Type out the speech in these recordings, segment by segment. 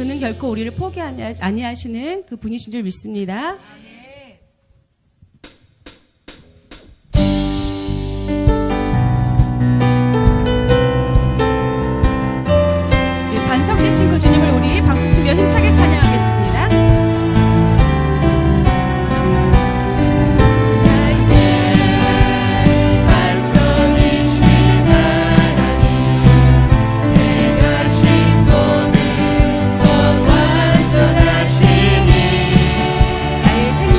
그는 결코 우리를 포기하지 아니하시는 그 분이신 줄 믿습니다. 반석되신 그 주님을 우리 박수치며 힘차게 찬양하겠습니다. 나의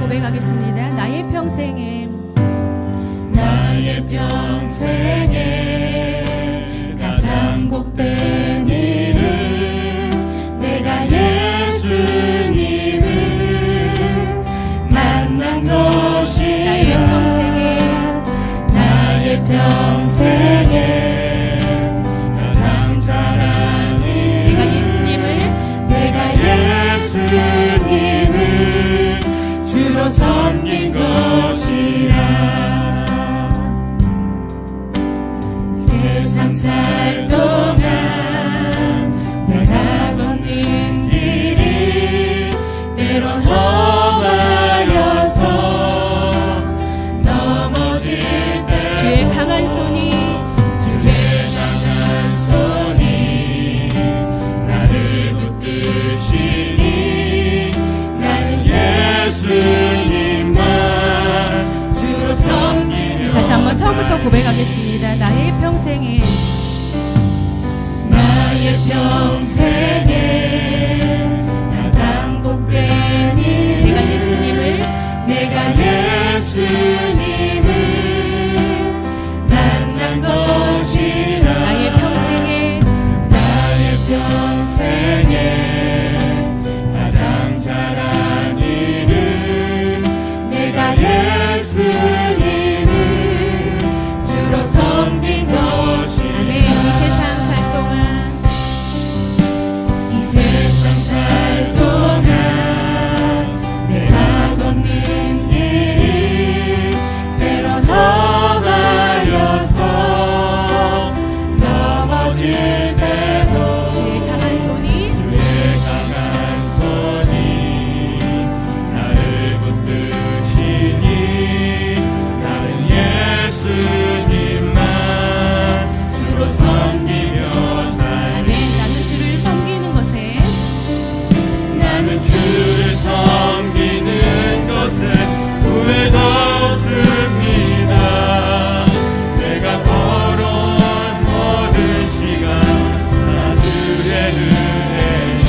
고백하겠습니다. 나의 평생에 가장 복된 일은 내가 예수님을 만난 것이 나의 평생에 가장 잘한 일 내가 예수님을 주로 섬긴 것이라. 세상 살 동안 내가 걷는 길이 때론 험하여서 넘어질 때 주의 강한 손이 나를 붙드시니 나는 예수님만 주로 섬기며. 다시 한번 처음부터 고백하겠습니다. 나의 평생에 가장 복된 일 내가 예수님을 만난 것이라. 나의 평생에 가장 잘한 일은 내가 예수님을 주로 섬긴 것이라. 아멘. 이 세상 살 동안 내가 걷는 길이 때론 험하여서 넘어질 때도 주의 강한 손이 나를 붙드시니 나는 예수님만 주로 섬기며 살리. 아멘. 나는 주를 섬기는 것에 후회도 없습니다. 내가 걸어온 모든 시간 다 주의 은혜니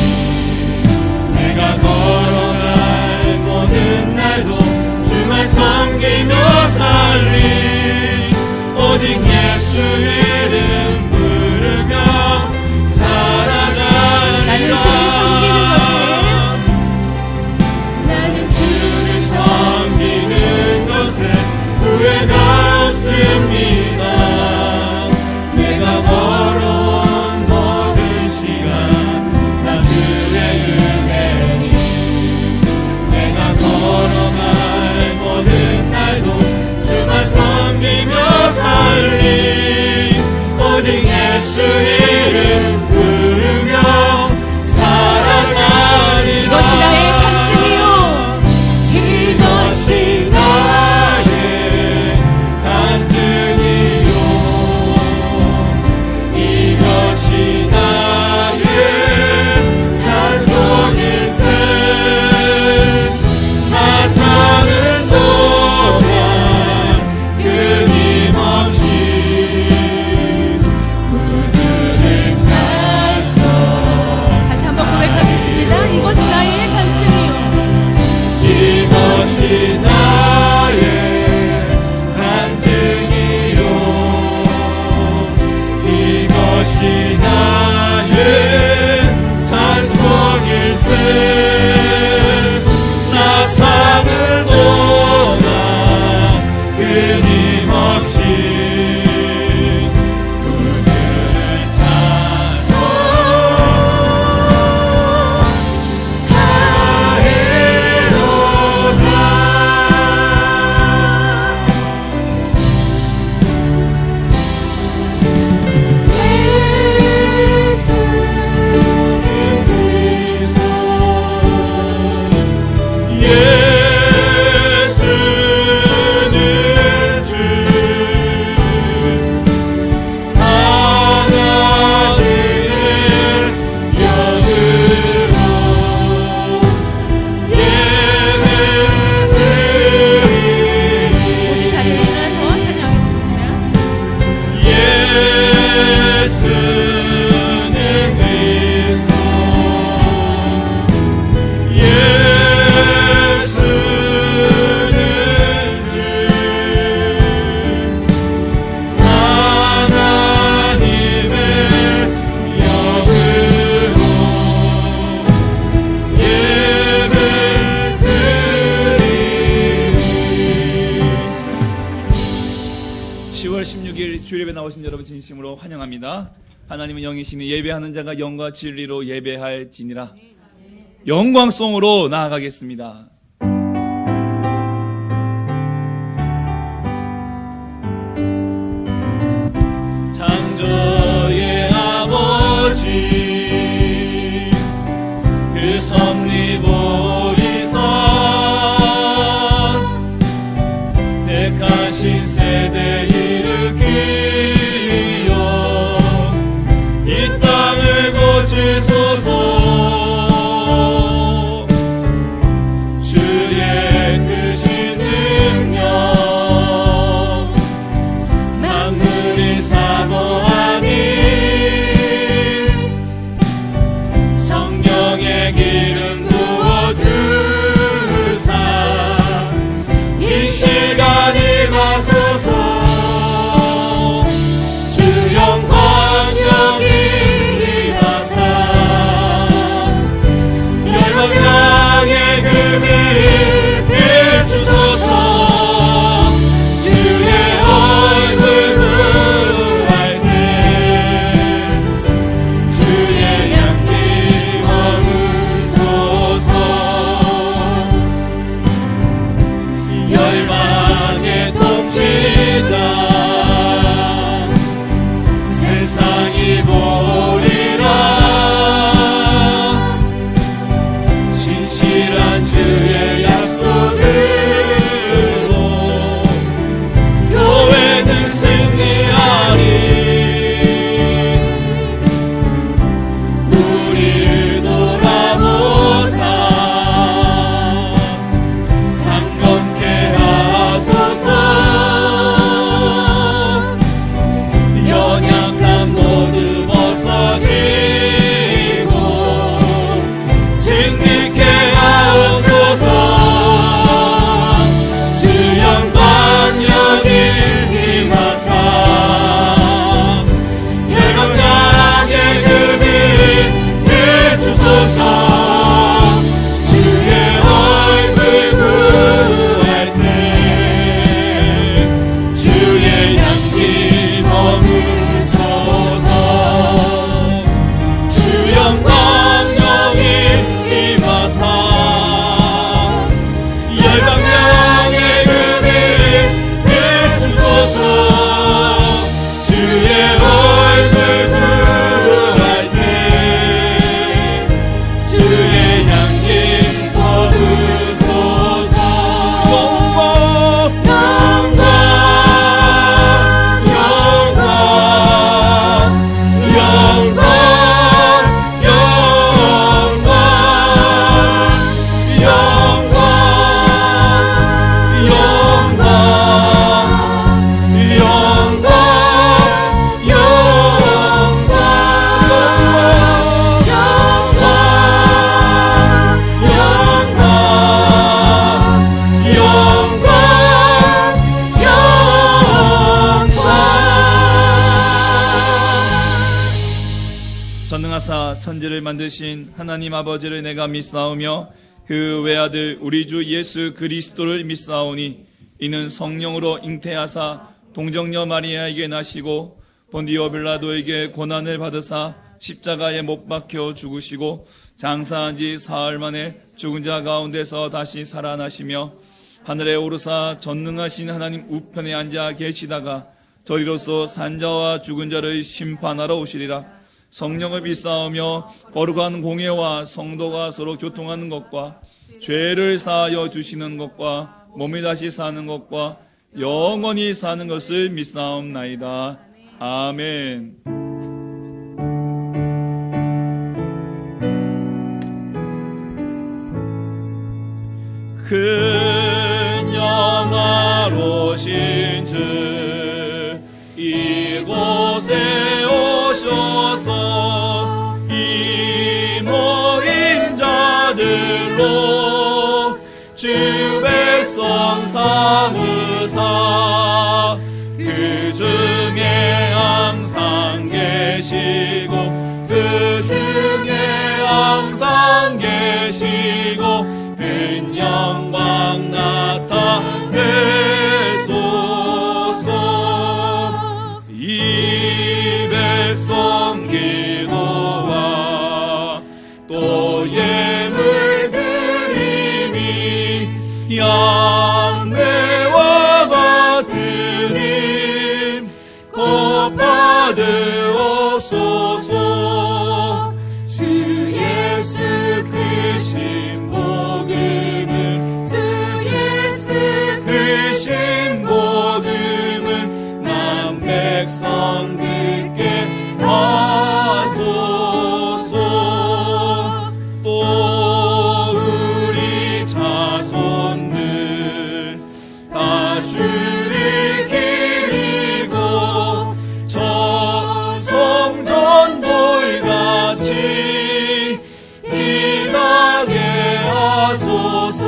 내가 걸어갈 모든 날도 주만 섬기며 살리. 10월 16일 주일예배 나오신 여러분 진심으로 환영합니다. 하나님은 영이시니 예배하는 자가 영과 진리로 예배할지니라. 영광송으로 나아가겠습니다. 창조의 아버지 그 섭리 보이사 택하신 세대 일으키여 이 땅을 고치소서. 주의 크신 능력 만물이 사모하니 성령의 기름 부어주사 이 시간 임하소서. 주 영광 여기 임하사 열방향의 금이 비추소서. 주의 얼굴 구할 때 주의 향기 머무소서. 열방의 통치자 세상이 보리라. 신실한 주의 약속으로 교회는 승리하리. 우리를 돌아보사 강건케 하소서. 연약함 모두 벗어지고 승리케 하옵소서. 주 영광 여기 임하사 열방향의 금이 비추소서. 주의 얼굴 구할 때 주의 향기 머무소서. 주 영광 여기 임하사 열방향의 금이 비추소서. 주의 얼굴 구할 때 주의 향기 머무소서. 영광 전능하사 천지를 만드신 하나님 아버지를 내가 믿사오며 그 외아들 우리 주 예수 그리스도를 믿사오니 이는 성령으로 잉태하사 동정녀 마리아에게 나시고 본디오 빌라도에게 고난을 받으사 십자가에 못 박혀 죽으시고 장사한 지 사흘 만에 죽은 자 가운데서 다시 살아나시며 하늘에 오르사 전능하신 하나님 우편에 앉아 계시다가 저리로서 산자와 죽은 자를 심판하러 오시리라. 성령을 믿사오며 거룩한 공예와 성도가 서로 교통하는 것과 죄를 사하여 주시는 것과 몸이 다시 사는 것과 영원히 사는 것을 믿사옵나이다. 아멘. 큰 영화로신 주 이곳에 오셔서 이 모인 자들로 주 백성 삼으사 그 중에 항상 계시고 그 중에 항상 계시고 큰 영광 나타내소서. 백성 기도와 또 예물 드림이 양매와 같은 힘 곧 받으옵소서. 주 예수 그 신복음을 주 예수 그 신복음을 만 백성 듣게 하소서. 또 우리 자손들 다 주를 기리고 저 성전 돌같이 빛나게 하소서.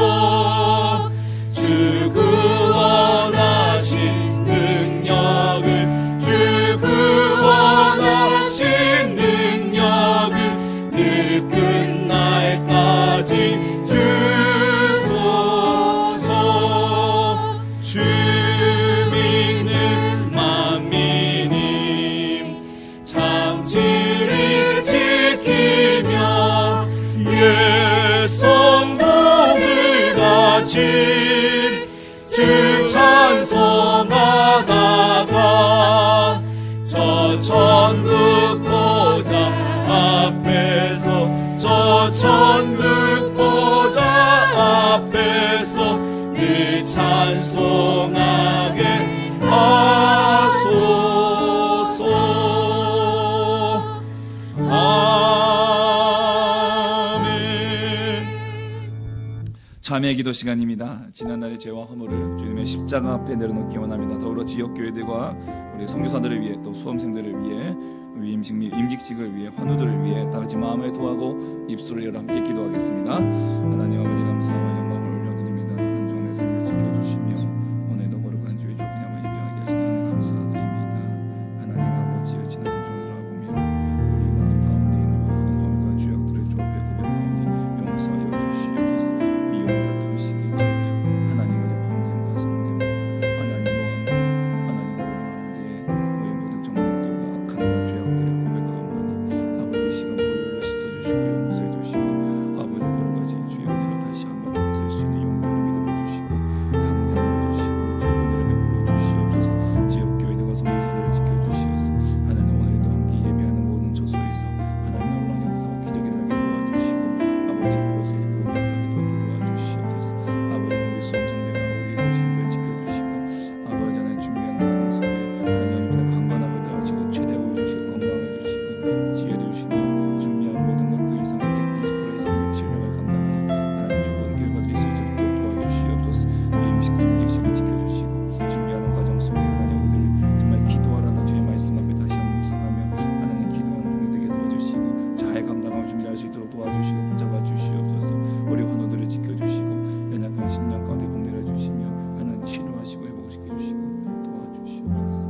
주 구원하신 능력을 주 구원하신 능력을 늘 끝날까지 주소서. 주 믿는 만민임 참지를 지키며 옛 성도들 같이 주 찬송하다가 저 천국 보좌 앞에서 저 천국 보좌 앞에서 늘 찬송하게 하소서. 아멘. 자매 기도 시간입니다. 지난날의 죄와 허물을 주님의 십자가 앞에 내려놓기 원합니다. 더불어 지역교회들과 우리 선교사들을 위해 또 수험생들을 위해 위임식 및 임직직을 위해 환우들을 위해 다 같이 마음을 토하고 입술을 열어 함께 기도하겠습니다. 하나님 아버지 감사와 영광을 올려드립니다. 한 주간의 삶을 지켜주시며 오늘도 거룩한 주의 조분함을 예비하게 하시는 하나님 감사드립니다. 하나님 아버지의 지난 종을 돌아보며 우리 마음 가운데 있는 모든 허물과 죄악들을 주 앞에 고백하오니 용서하여 주시옵소서. 미움, 다툼, 시기, 질투, 하나님의 분냄과 성냄과 하나님 노함과 하나님 우리 가운데 우리 모든 정욕들과 악함과 죄악들을 고백하오니 아버지 이 시간 보혈로 씻어주시고 용서해 주시고 아버지 거룩하신 주의 은혜로 다시 한번 줄 수 있는 용기와 믿음을 주시고 담대함을 주시고 주의 은혜를 베풀어 주시옵소서. 지역교회들과 성교사들을 지켜주시옵소서. 하나님 오늘도 함께 예배하는 모든 처소에서 하나님 놀라운 역사와 기적이 일어나게 도와주시고 아버지 그곳에 구원 역사하게 도와주시옵소서. 아버지 우리 수험생들과 우리 어르신들 지켜주시고 아버지 하나님 준비하는 과정 속에 하나님 이번에 강건함을 더하시고 최대함을 주시고 건강을 주시고 지혜를 주시며 준비한 모든 것 그 이상의 120% 이상의 신령을 감당하여 하나님 좋은 결과들이 있을 수 있도록 도와주시옵소서. 임식과 임직식을 지켜주시고 준비하는 과정 속에 하나님 우리를 정말 기도하라는 주의 말씀 앞에 다시 한번 묵상하며 하나님 기도하는 우리 되게 도와주시고 잘 감당하고 준비할 수 있도록 도와주시고 붙잡아 주시옵소서. 우리 환우들을 지켜주시고 연약한 신령 가운데 복내려 주시며 하나님 치료하시고 회복시켜 주시고 도와주시옵소서.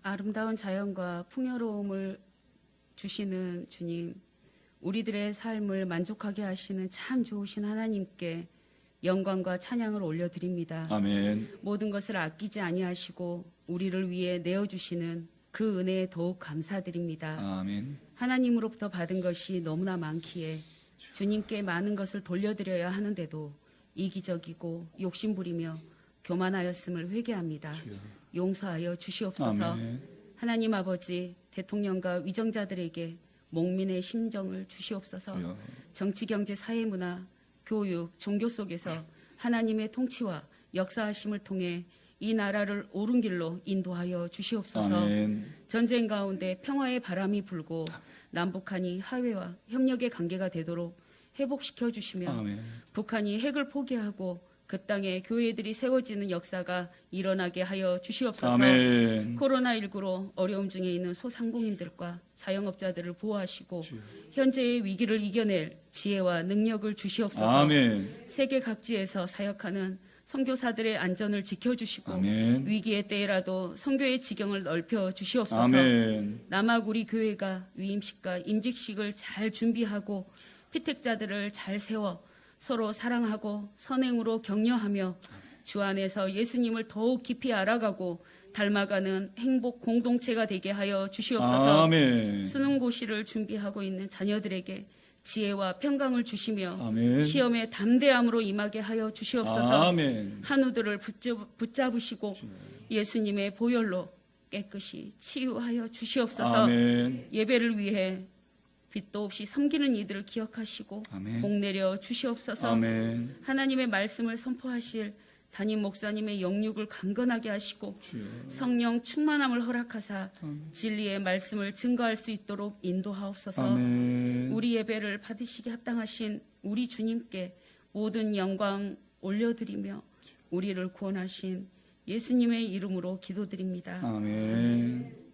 아름다운 자연과 풍요로움을 주시는 주님, 우리들의 삶을 만족하게 하시는 참 좋으신 하나님께 영광과 찬양을 올려드립니다. 아멘. 모든 것을 아끼지 아니하시고 우리를 위해 내어주시는 그 은혜에 더욱 감사드립니다. 아멘. 하나님으로부터 받은 것이 너무나 많기에 주님께 많은 것을 돌려드려야 하는데도 이기적이고 욕심부리며 교만하였음을 회개합니다. 용서하여 주시옵소서. 아멘. 하나님 아버지, 대통령과 위정자들에게 목민의 심정을 주시옵소서. 주여. 정치, 경제, 사회, 문화, 교육, 종교 속에서 하나님의 통치와 역사하심을 통해 이 나라를 옳은 길로 인도하여 주시옵소서. 아멘. 전쟁 가운데 평화의 바람이 불고 남북한이 화해와 협력의 관계가 되도록 회복시켜 주시며 아멘. 북한이 핵을 포기하고 그 땅에 교회들이 세워지는 역사가 일어나게 하여 주시옵소서. 아멘. 코로나19로 어려움 중에 있는 소상공인들과 자영업자들을 보호하시고 주여. 현재의 위기를 이겨낼 지혜와 능력을 주시옵소서. 아멘. 세계 각지에서 사역하는 선교사들의 안전을 지켜주시고 아멘. 위기의 때라도 선교의 지경을 넓혀 주시옵소서. 아멘. 남학 우리 교회가 위임식과 임직식을 잘 준비하고 피택자들을 잘 세워 서로 사랑하고 선행으로 격려하며 주 안에서 예수님을 더욱 깊이 알아가고 닮아가는 행복 공동체가 되게 하여 주시옵소서. 아멘. 수능고시를 준비하고 있는 자녀들에게 지혜와 평강을 주시며 아멘. 시험에 담대함으로 임하게 하여 주시옵소서. 아멘. 한우들을 붙잡으시고 예수님의 보혈로 깨끗이 치유하여 주시옵소서. 아멘. 예배를 위해 빛도 없이 섬기는 이들을 기억하시고 아멘. 복 내려 주시옵소서. 아멘. 하나님의 말씀을 선포하실 담임 목사님의 영육을 강건하게 하시고 주여. 성령 충만함을 허락하사 진리의 말씀을 증거할 수 있도록 인도하옵소서. 아멘. 우리 예배를 받으시기 합당하신 우리 주님께 모든 영광 올려드리며 우리를 구원하신 예수님의 이름으로 기도드립니다. 아멘.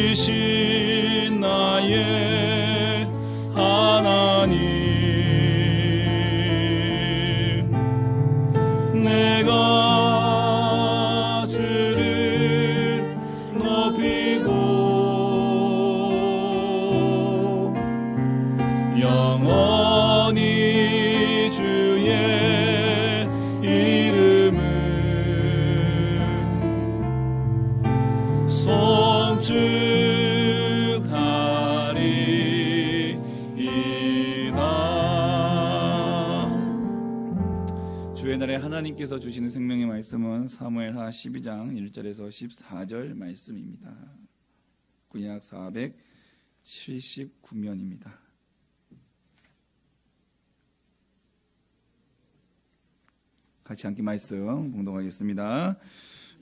왕이신 나의 하나님, 내가 주를 높이고 영원히 주의 이름을 송축하리이다. 주의 날에 하나님께서 주시는 생명의 말씀은 사무엘하 12장 1절에서 14절 말씀입니다. 구약 479면입니다. 같이 함께 말씀 봉독하겠습니다.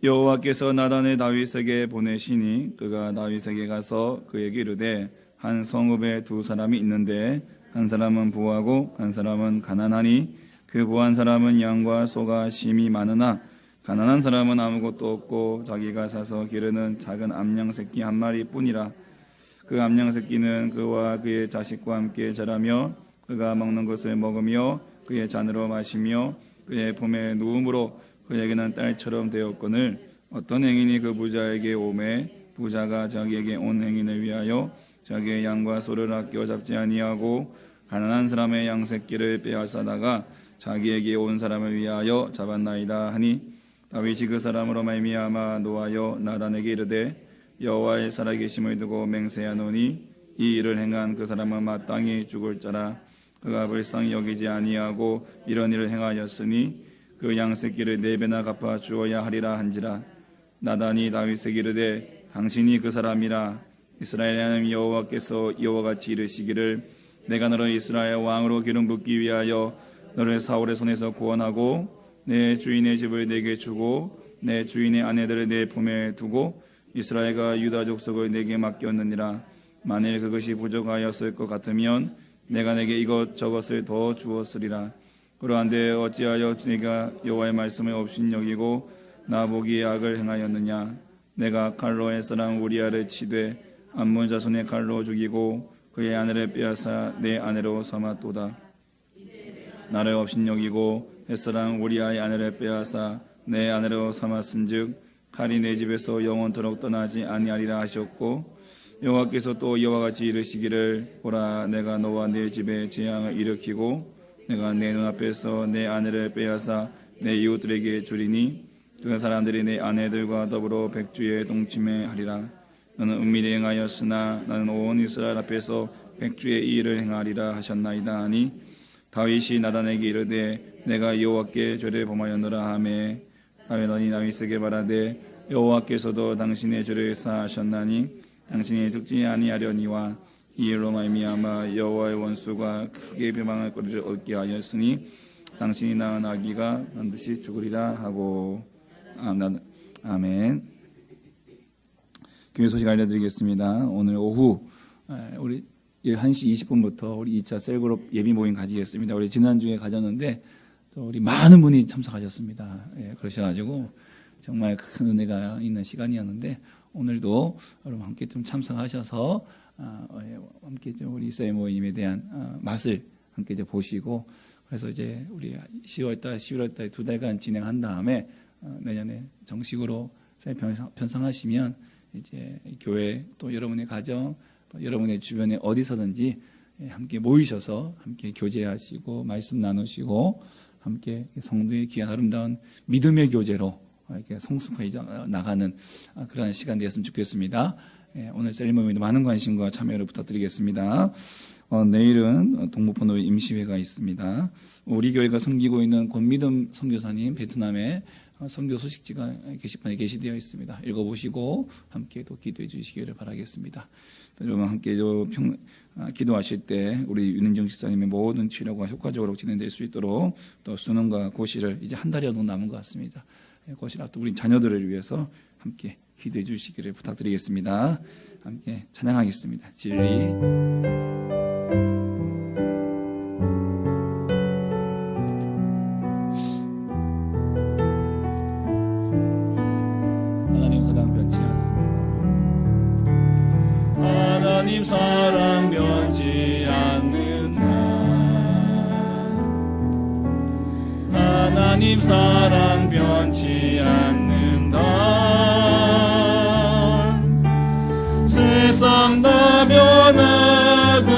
여호와께서 나단을 다윗에게 보내시니 그가 다윗에게 가서 그에게 이르되 한 성읍에 두 사람이 있는데 한 사람은 부하고 한 사람은 가난하니 그 부한 사람은 양과 소가 심히 많으나 가난한 사람은 아무것도 없고 자기가 사서 기르는 작은 암양 새끼 한 마리뿐이라. 그 암양 새끼는 그와 그의 자식과 함께 자라며 그가 먹는 것을 먹으며 그의 잔으로 마시며 그의 품에 누움으로 그에게는 딸처럼 되었거늘 어떤 행인이 그 부자에게 오매 부자가 자기에게 온 행인을 위하여 자기의 양과 소를 아껴 잡지 아니하고 가난한 사람의 양 새끼를 빼앗아다가 자기에게 온 사람을 위하여 잡았나이다 하니 다윗이 그 사람으로 말미암아 노하여 나단에게 이르되 여호와의 살아계심을 두고 맹세하노니 이 일을 행한 그 사람은 마땅히 죽을 자라. 그가 불쌍히 여기지 아니하고 이런 일을 행하였으니 그 양새끼를 4배나 갚아 주어야 하리라 한지라. 나단이 다윗에게 이르되 당신이 그 사람이라. 이스라엘의 하나님 여호와께서 이와 같이 이르시기를 내가 너를 이스라엘 왕으로 기름 붓기 위하여 너를 사울의 손에서 구원하고 내 주인의 집을 내게 주고 내 주인의 아내들을 내 품에 두고 이스라엘과 유다 족속을 내게 맡겼느니라. 만일 그것이 부족하였을 것 같으면 내가 내게 이것저것을 더 주었으리라. 그러한데 어찌하여 내가 여호와의 말씀을 업신여기고 나보기에 악을 행하였느냐. 내가 칼로 햇사람 우리아를 치되 암몬 자손의 칼로 죽이고 그의 아내를 빼앗아 내 아내로 삼았도다. 나를 업신여기고 햇사람 우리아의 아내를 빼앗아 내 아내로 삼았은즉 칼이 내 집에서 영원토록 떠나지 아니하리라 하셨고 여호와께서 또 이와 같이 이르시기를 보라 내가 너와 내 집에 재앙을 일으키고 내가 내 눈앞에서 내 아내를 빼앗아 내 이웃들에게 주리니 그 사람들이 내 아내들과 더불어 백주에 동침해 하리라. 너는 은밀히 행하였으나 나는 온 이스라엘 앞에서 백주의 이 일을 행하리라 하셨나이다 하니 다윗이 나단에게 이르되 내가 여호와께 죄를 범하였노라 하매 다윗이 다윗에게 말하되 여호와께서도 당신의 죄를 사하셨나니 당신이 죽지 아니하려니와 이 일로 말미암아 여호와의 원수가 크게 비방할 거리를 얻게 하였으니 당신이 낳은 아기가 반드시 죽으리라 하고. 아멘. 교회 소식 알려드리겠습니다. 오늘 오후 우리 1시 20분부터 우리 2차 셀그룹 예비 모임 가지겠습니다. 우리 지난주에 가졌는데 또 우리 많은 분이 참석하셨습니다. 그러셔가지고 정말 큰 은혜가 있는 시간이었는데 오늘도 여러분 함께 좀 참석하셔서 함께 좀 우리 셀 모임에 대한 맛을 함께 이제 보시고 그래서 이제 우리 10월달, 11월달 2달간 진행한 다음에 내년에 정식으로 셀 편성하시면 이제 교회 또 여러분의 가정 또 여러분의 주변에 어디서든지 함께 모이셔서 함께 교제하시고 말씀 나누시고 함께 성도의 귀한 아름다운 믿음의 교제로 이렇게 성숙해져 나가는 그런 시간 되었으면 좋겠습니다. 오늘 셀리모니에 많은 관심과 참여를 부탁드리겠습니다. 내일은 동북번호 임시회가 있습니다. 우리 교회가 섬기고 있는 권미듬 선교사님 베트남에 선교 소식지가 게시판에 게시되어 있습니다. 읽어보시고 함께 또 기도해 주시기를 바라겠습니다. 여러분 함께 기도하실 때 우리 윤은정 집사님의 모든 치료가 효과적으로 진행될 수 있도록 또 수능과 고시를 이제 한 달여 남은 것 같습니다. 고시를 앞두고 우리 자녀들을 위해서 함께 기도해 주시기를 부탁드리겠습니다. 함께 찬양하겠습니다. 진리. 하나님 사랑 변치 않는다. 하나님 사랑 변치 않는다. 세상 다 변하고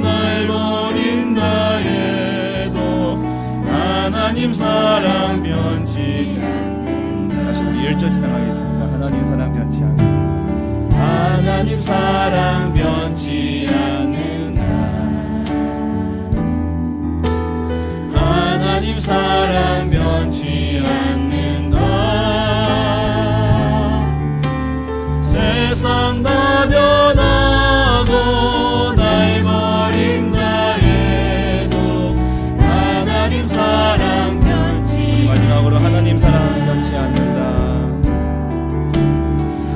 날 버린다 해도 하나님 사랑 변치 않는다. 다시 우리 1절 찬양하겠습니다. 하나님 사랑 변치 않습니다. 하나님 사랑 변치 않는다. 하나님 사랑 변치 않는다. 세상 다 변하고 날 버린다 해도 하나님 사랑 변치 마지막으로 하나님 사랑 변치 않는다.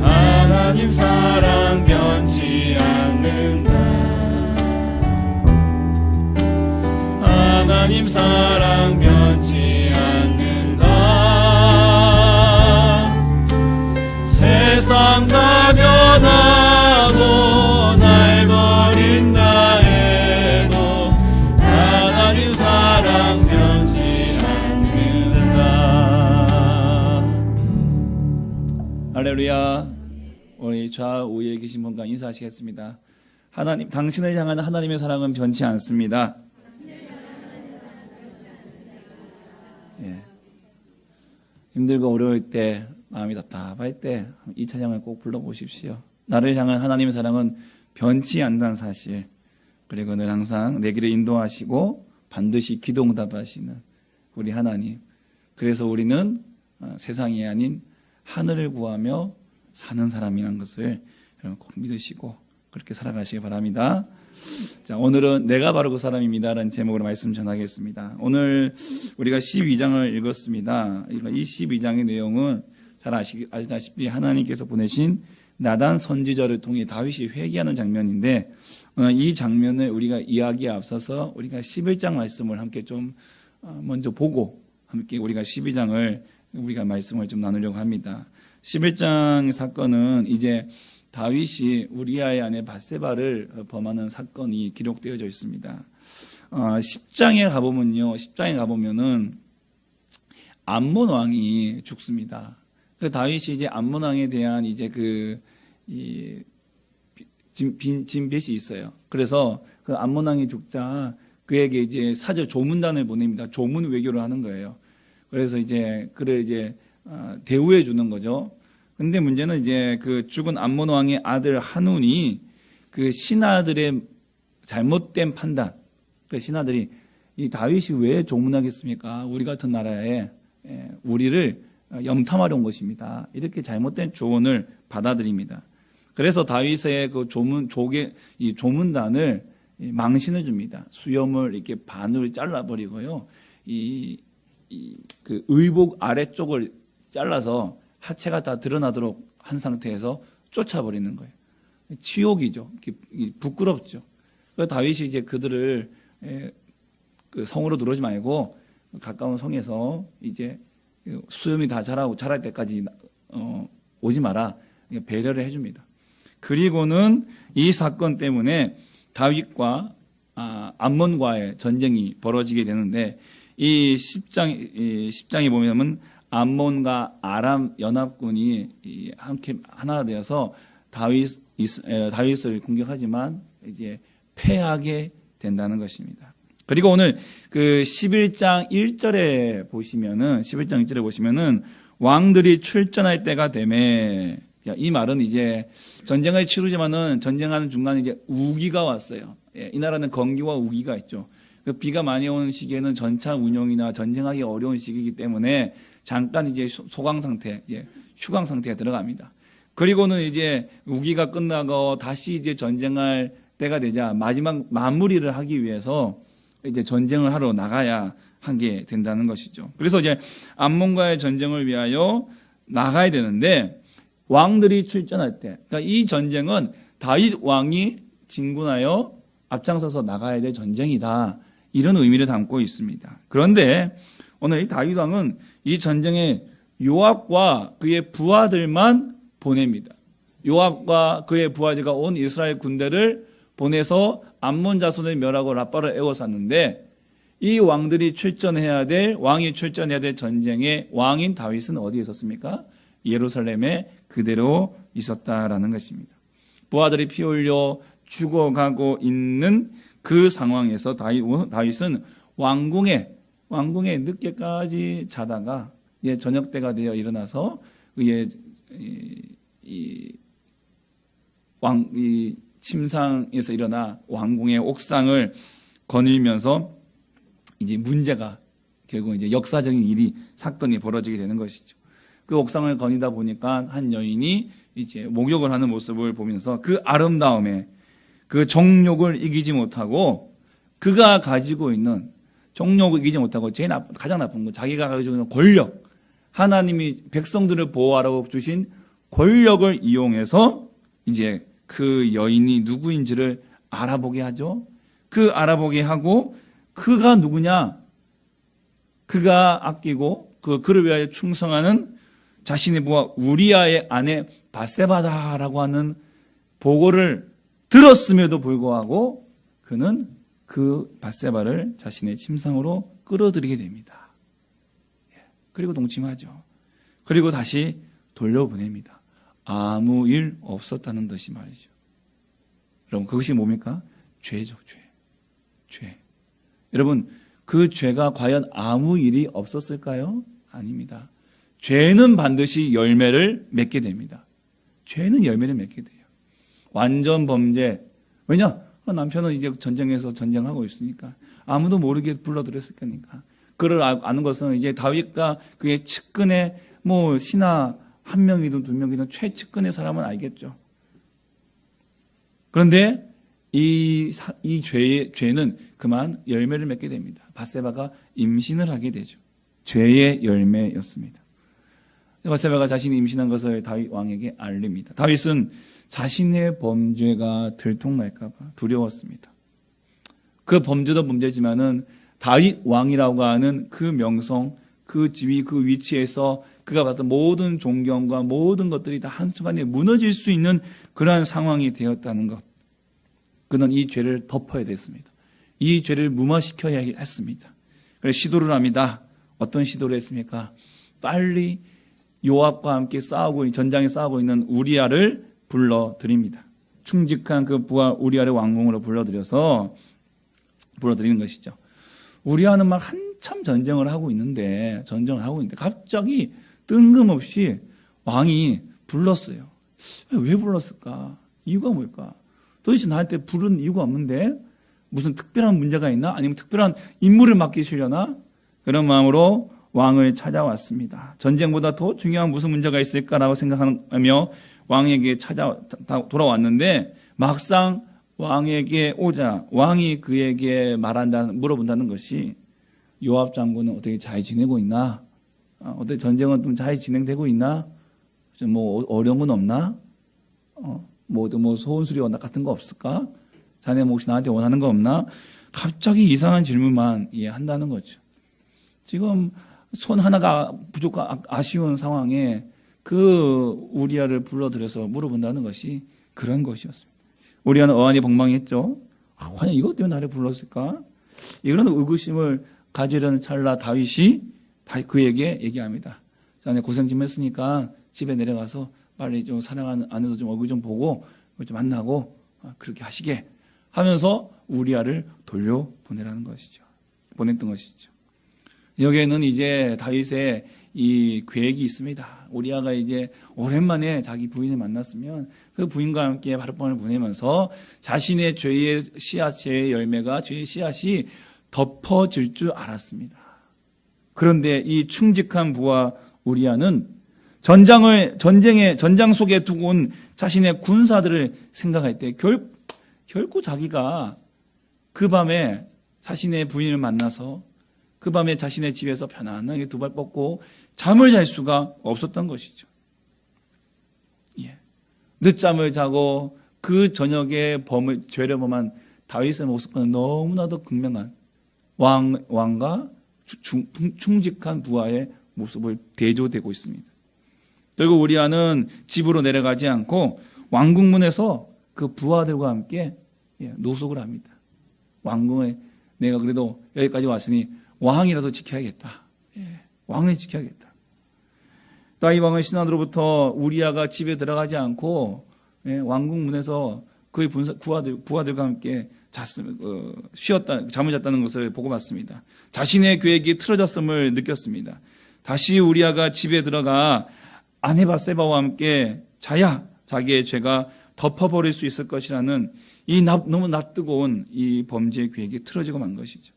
하나님 사랑 변치 않는다. 하나님 사랑 변치 않는다. 세상 다 변하고 날 버린다 해도 하나님 사랑 변치 않는다. 할렐루야. 우리 좌우에 계신 분과 인사하시겠습니다. 하나님, 당신을 향한 하나님의 사랑은 변치 않습니다. 예. 힘들고 어려울 때, 마음이 답답할 때 이 찬양을 꼭 불러보십시오. 나를 향한 하나님의 사랑은 변치 않는다는 사실, 그리고 늘 항상 내 길을 인도하시고 반드시 기도 응답하시는 우리 하나님. 그래서 우리는 세상이 아닌 하늘을 구하며 사는 사람이라는 것을 여러분 꼭 믿으시고 그렇게 살아가시기 바랍니다. 자, 오늘은 내가 바로 그 사람입니다라는 제목으로 말씀 전하겠습니다. 오늘 우리가 12장을 읽었습니다. 이 12장의 내용은 잘 아시다시피 하나님께서 보내신 나단 선지자를 통해 다윗이 회개하는 장면인데 이 장면을 우리가 이야기에 앞서서 우리가 11장 말씀을 함께 좀 먼저 보고 함께 우리가 12장을 우리가 말씀을 좀 나누려고 합니다. 11장 사건은 이제 다윗이 우리아의 아내 밧세바를 범하는 사건이 기록되어져 있습니다. 10장에 가보면은 암몬 왕이 죽습니다. 그 다윗이 이제 암몬 왕에 대한 이제 진벳이 있어요. 그래서 그 암몬 왕이 죽자 그에게 이제 사절 조문단을 보냅니다. 조문 외교를 하는 거예요. 그래서 이제 그를 이제 대우해 주는 거죠. 근데 문제는 이제 그 죽은 암몬 왕의 아들 한운이 그 신하들의 잘못된 판단, 그 신하들이 이 다윗이 왜 조문하겠습니까? 우리 같은 나라에 우리를 염탐하려 온 것입니다. 이렇게 잘못된 조언을 받아들입니다. 그래서 다윗의 그 조문단을 망신을 줍니다. 수염을 이렇게 반으로 잘라버리고요. 그 의복 아래쪽을 잘라서 하체가 다 드러나도록 한 상태에서 쫓아버리는 거예요. 치욕이죠. 부끄럽죠. 그래서 다윗이 이제 그들을 그 성으로 들어오지 말고 가까운 성에서 이제 수염이 다 자랄 때까지 오지 마라. 배려를 해줍니다. 그리고는 이 사건 때문에 다윗과 암몬과의 전쟁이 벌어지게 되는데 이 10장에 보면 암몬과 아람 연합군이 함께 하나 되어서 다윗을 공격하지만 이제 패하게 된다는 것입니다. 그리고 오늘 그 11장 1절에 보시면은 왕들이 출전할 때가 되매, 이 말은 이제 전쟁을 치르지만은 전쟁하는 중간에 이제 우기가 왔어요. 이 나라는 건기와 우기가 있죠. 그 비가 많이 오는 시기에는 전차 운영이나 전쟁하기 어려운 시기이기 때문에 잠깐 이제 소강 상태, 이제 휴강 상태에 들어갑니다. 그리고는 이제 우기가 끝나고 다시 이제 전쟁할 때가 되자 마지막 마무리를 하기 위해서 이제 전쟁을 하러 나가야 하게 된다는 것이죠. 그래서 이제 암몬과의 전쟁을 위하여 나가야 되는데 왕들이 출전할 때, 그러니까 이 전쟁은 다윗 왕이 진군하여 앞장서서 나가야 될 전쟁이다. 이런 의미를 담고 있습니다. 그런데 오늘 이 다윗 왕은 이 전쟁에 요압과 그의 부하들만 보냅니다. 요압과 그의 부하들과 온 이스라엘 군대를 보내서 암몬 자손을 멸하고 라빠를 에워쌌는데 이 왕이 출전해야 될 전쟁에 왕인 다윗은 어디에 있었습니까? 예루살렘에 그대로 있었다라는 것입니다. 부하들이 피 흘려 죽어가고 있는 그 상황에서 다윗은 왕궁에 늦게까지 자다가 저녁 때가 되어 일어나서 이 침상에서 일어나 왕궁의 옥상을 거닐면서 이제 문제가 결국 이제 역사적인 사건이 벌어지게 되는 것이죠. 그 옥상을 거니다 보니까 한 여인이 이제 목욕을 하는 모습을 보면서 그 아름다움에 그 정욕을 이기지 못하고 그가 가지고 있는 정욕을 이기지 못하고 가장 나쁜 거 자기가 가지고 있는 권력, 하나님이 백성들을 보호하라고 주신 권력을 이용해서 이제 그 여인이 누구인지를 알아보게 하죠. 그 알아보게 하고 그가 누구냐? 그가 아끼고 그를 위하여 충성하는 자신의 부하 우리아의 아내 바세바다라고 하는 보고를 들었음에도 불구하고 그는 그 바세바를 자신의 침상으로 끌어들이게 됩니다. 그리고 동침하죠. 그리고 다시 돌려보냅니다. 아무 일 없었다는 듯이 말이죠. 여러분 그것이 뭡니까? 죄죠. 죄. 여러분 그 죄가 과연 아무 일이 없었을까요? 아닙니다. 죄는 반드시 열매를 맺게 됩니다. 죄는 열매를 맺게 돼요. 완전 범죄. 왜냐? 남편은 이제 전쟁에서 전쟁하고 있으니까 아무도 모르게 불러들였을 거니까. 그를 아는 것은 이제 다윗과 그의 측근의 신하 한 명이든 두 명이든 최측근의 사람은 알겠죠. 그런데 이 죄는 그만 열매를 맺게 됩니다. 바세바가 임신을 하게 되죠. 죄의 열매였습니다. 바세바가 자신이 임신한 것을 다윗 왕에게 알립니다. 다윗은 자신의 범죄가 들통날까 봐 두려웠습니다. 그 범죄도 범죄지만은 다윗 왕이라고 하는 그 명성, 그 지위, 그 위치에서 그가 받은 모든 존경과 모든 것들이 다 한순간에 무너질 수 있는 그러한 상황이 되었다는 것. 그는 이 죄를 덮어야 됐습니다. 이 죄를 무마시켜야 했습니다. 그래서 시도를 합니다. 어떤 시도를 했습니까? 빨리 요압과 함께 전장에 싸우고 있는 우리아를 불러드립니다. 충직한 그 부하 우리아를 왕궁으로 불러들이는 것이죠. 우리아는 막 한참 전쟁을 하고 있는데 갑자기 뜬금없이 왕이 불렀어요. 왜 불렀을까? 이유가 뭘까? 도대체 나한테 부른 이유가 없는데 무슨 특별한 문제가 있나? 아니면 특별한 임무를 맡기시려나? 그런 마음으로 왕을 찾아왔습니다. 전쟁보다 더 중요한 무슨 문제가 있을까라고 생각하며 왕에게 돌아왔는데 막상 왕에게 오자 왕이 그에게 물어본다는 것이 요압 장군은 어떻게 잘 지내고 있나? 어떻게 전쟁은 좀 잘 진행되고 있나? 어려운 건 없나? 소원수리 같은 거 없을까? 자네 혹시 나한테 원하는 거 없나? 갑자기 이상한 질문만 한다는 거죠. 지금 손 하나가 아쉬운 상황에 그 우리아를 불러들여서 물어본다는 것이 그런 것이었습니다. 우리아는 어안이 벙벙했죠. 과연 이것 때문에 나를 불렀을까? 이런 의구심을 가지려는 찰나 다윗이 그에게 얘기합니다. 자네 고생 좀 했으니까 집에 내려가서 빨리 좀 사랑하는 아내도 좀 얼굴 좀 보고 좀 만나고 그렇게 하시게 하면서 우리아를 돌려보내라는 것이죠. 보냈던 것이죠. 여기에는 이제 다윗의 이 계획이 있습니다. 우리아가 이제 오랜만에 자기 부인을 만났으면 그 부인과 함께 하룻밤을 보내면서 자신의 죄의 씨앗, 죄의 열매가 죄의 씨앗이 덮어질 줄 알았습니다. 그런데 이 충직한 부하 우리아는 전쟁의 전장 속에 두고 온 자신의 군사들을 생각할 때 결코 자기가 그 밤에 자신의 부인을 만나서 그 밤에 자신의 집에서 편안하게 두 발 뻗고 잠을 잘 수가 없었던 것이죠. 예. 늦잠을 자고 그 저녁에 죄를 범한 다윗의 모습과는 너무나도 극명한 왕과 충직한 부하의 모습을 대조되고 있습니다. 결국 우리아는 집으로 내려가지 않고 왕궁문에서 그 부하들과 함께 노속을 합니다. 왕궁에 내가 그래도 여기까지 왔으니 왕이라도 지켜야겠다. 왕을 지켜야겠다. 다윗 왕의 신하들로부터 우리아가 집에 들어가지 않고 왕궁 문에서 그의 부하들과 함께 잠을 잤다는 것을 보고 봤습니다. 자신의 계획이 틀어졌음을 느꼈습니다. 다시 우리아가 집에 들어가 아내 바세바와 함께 자야 자기의 죄가 덮어버릴 수 있을 것이라는 이 너무 낯뜨거운 이 범죄의 계획이 틀어지고 만 것이죠.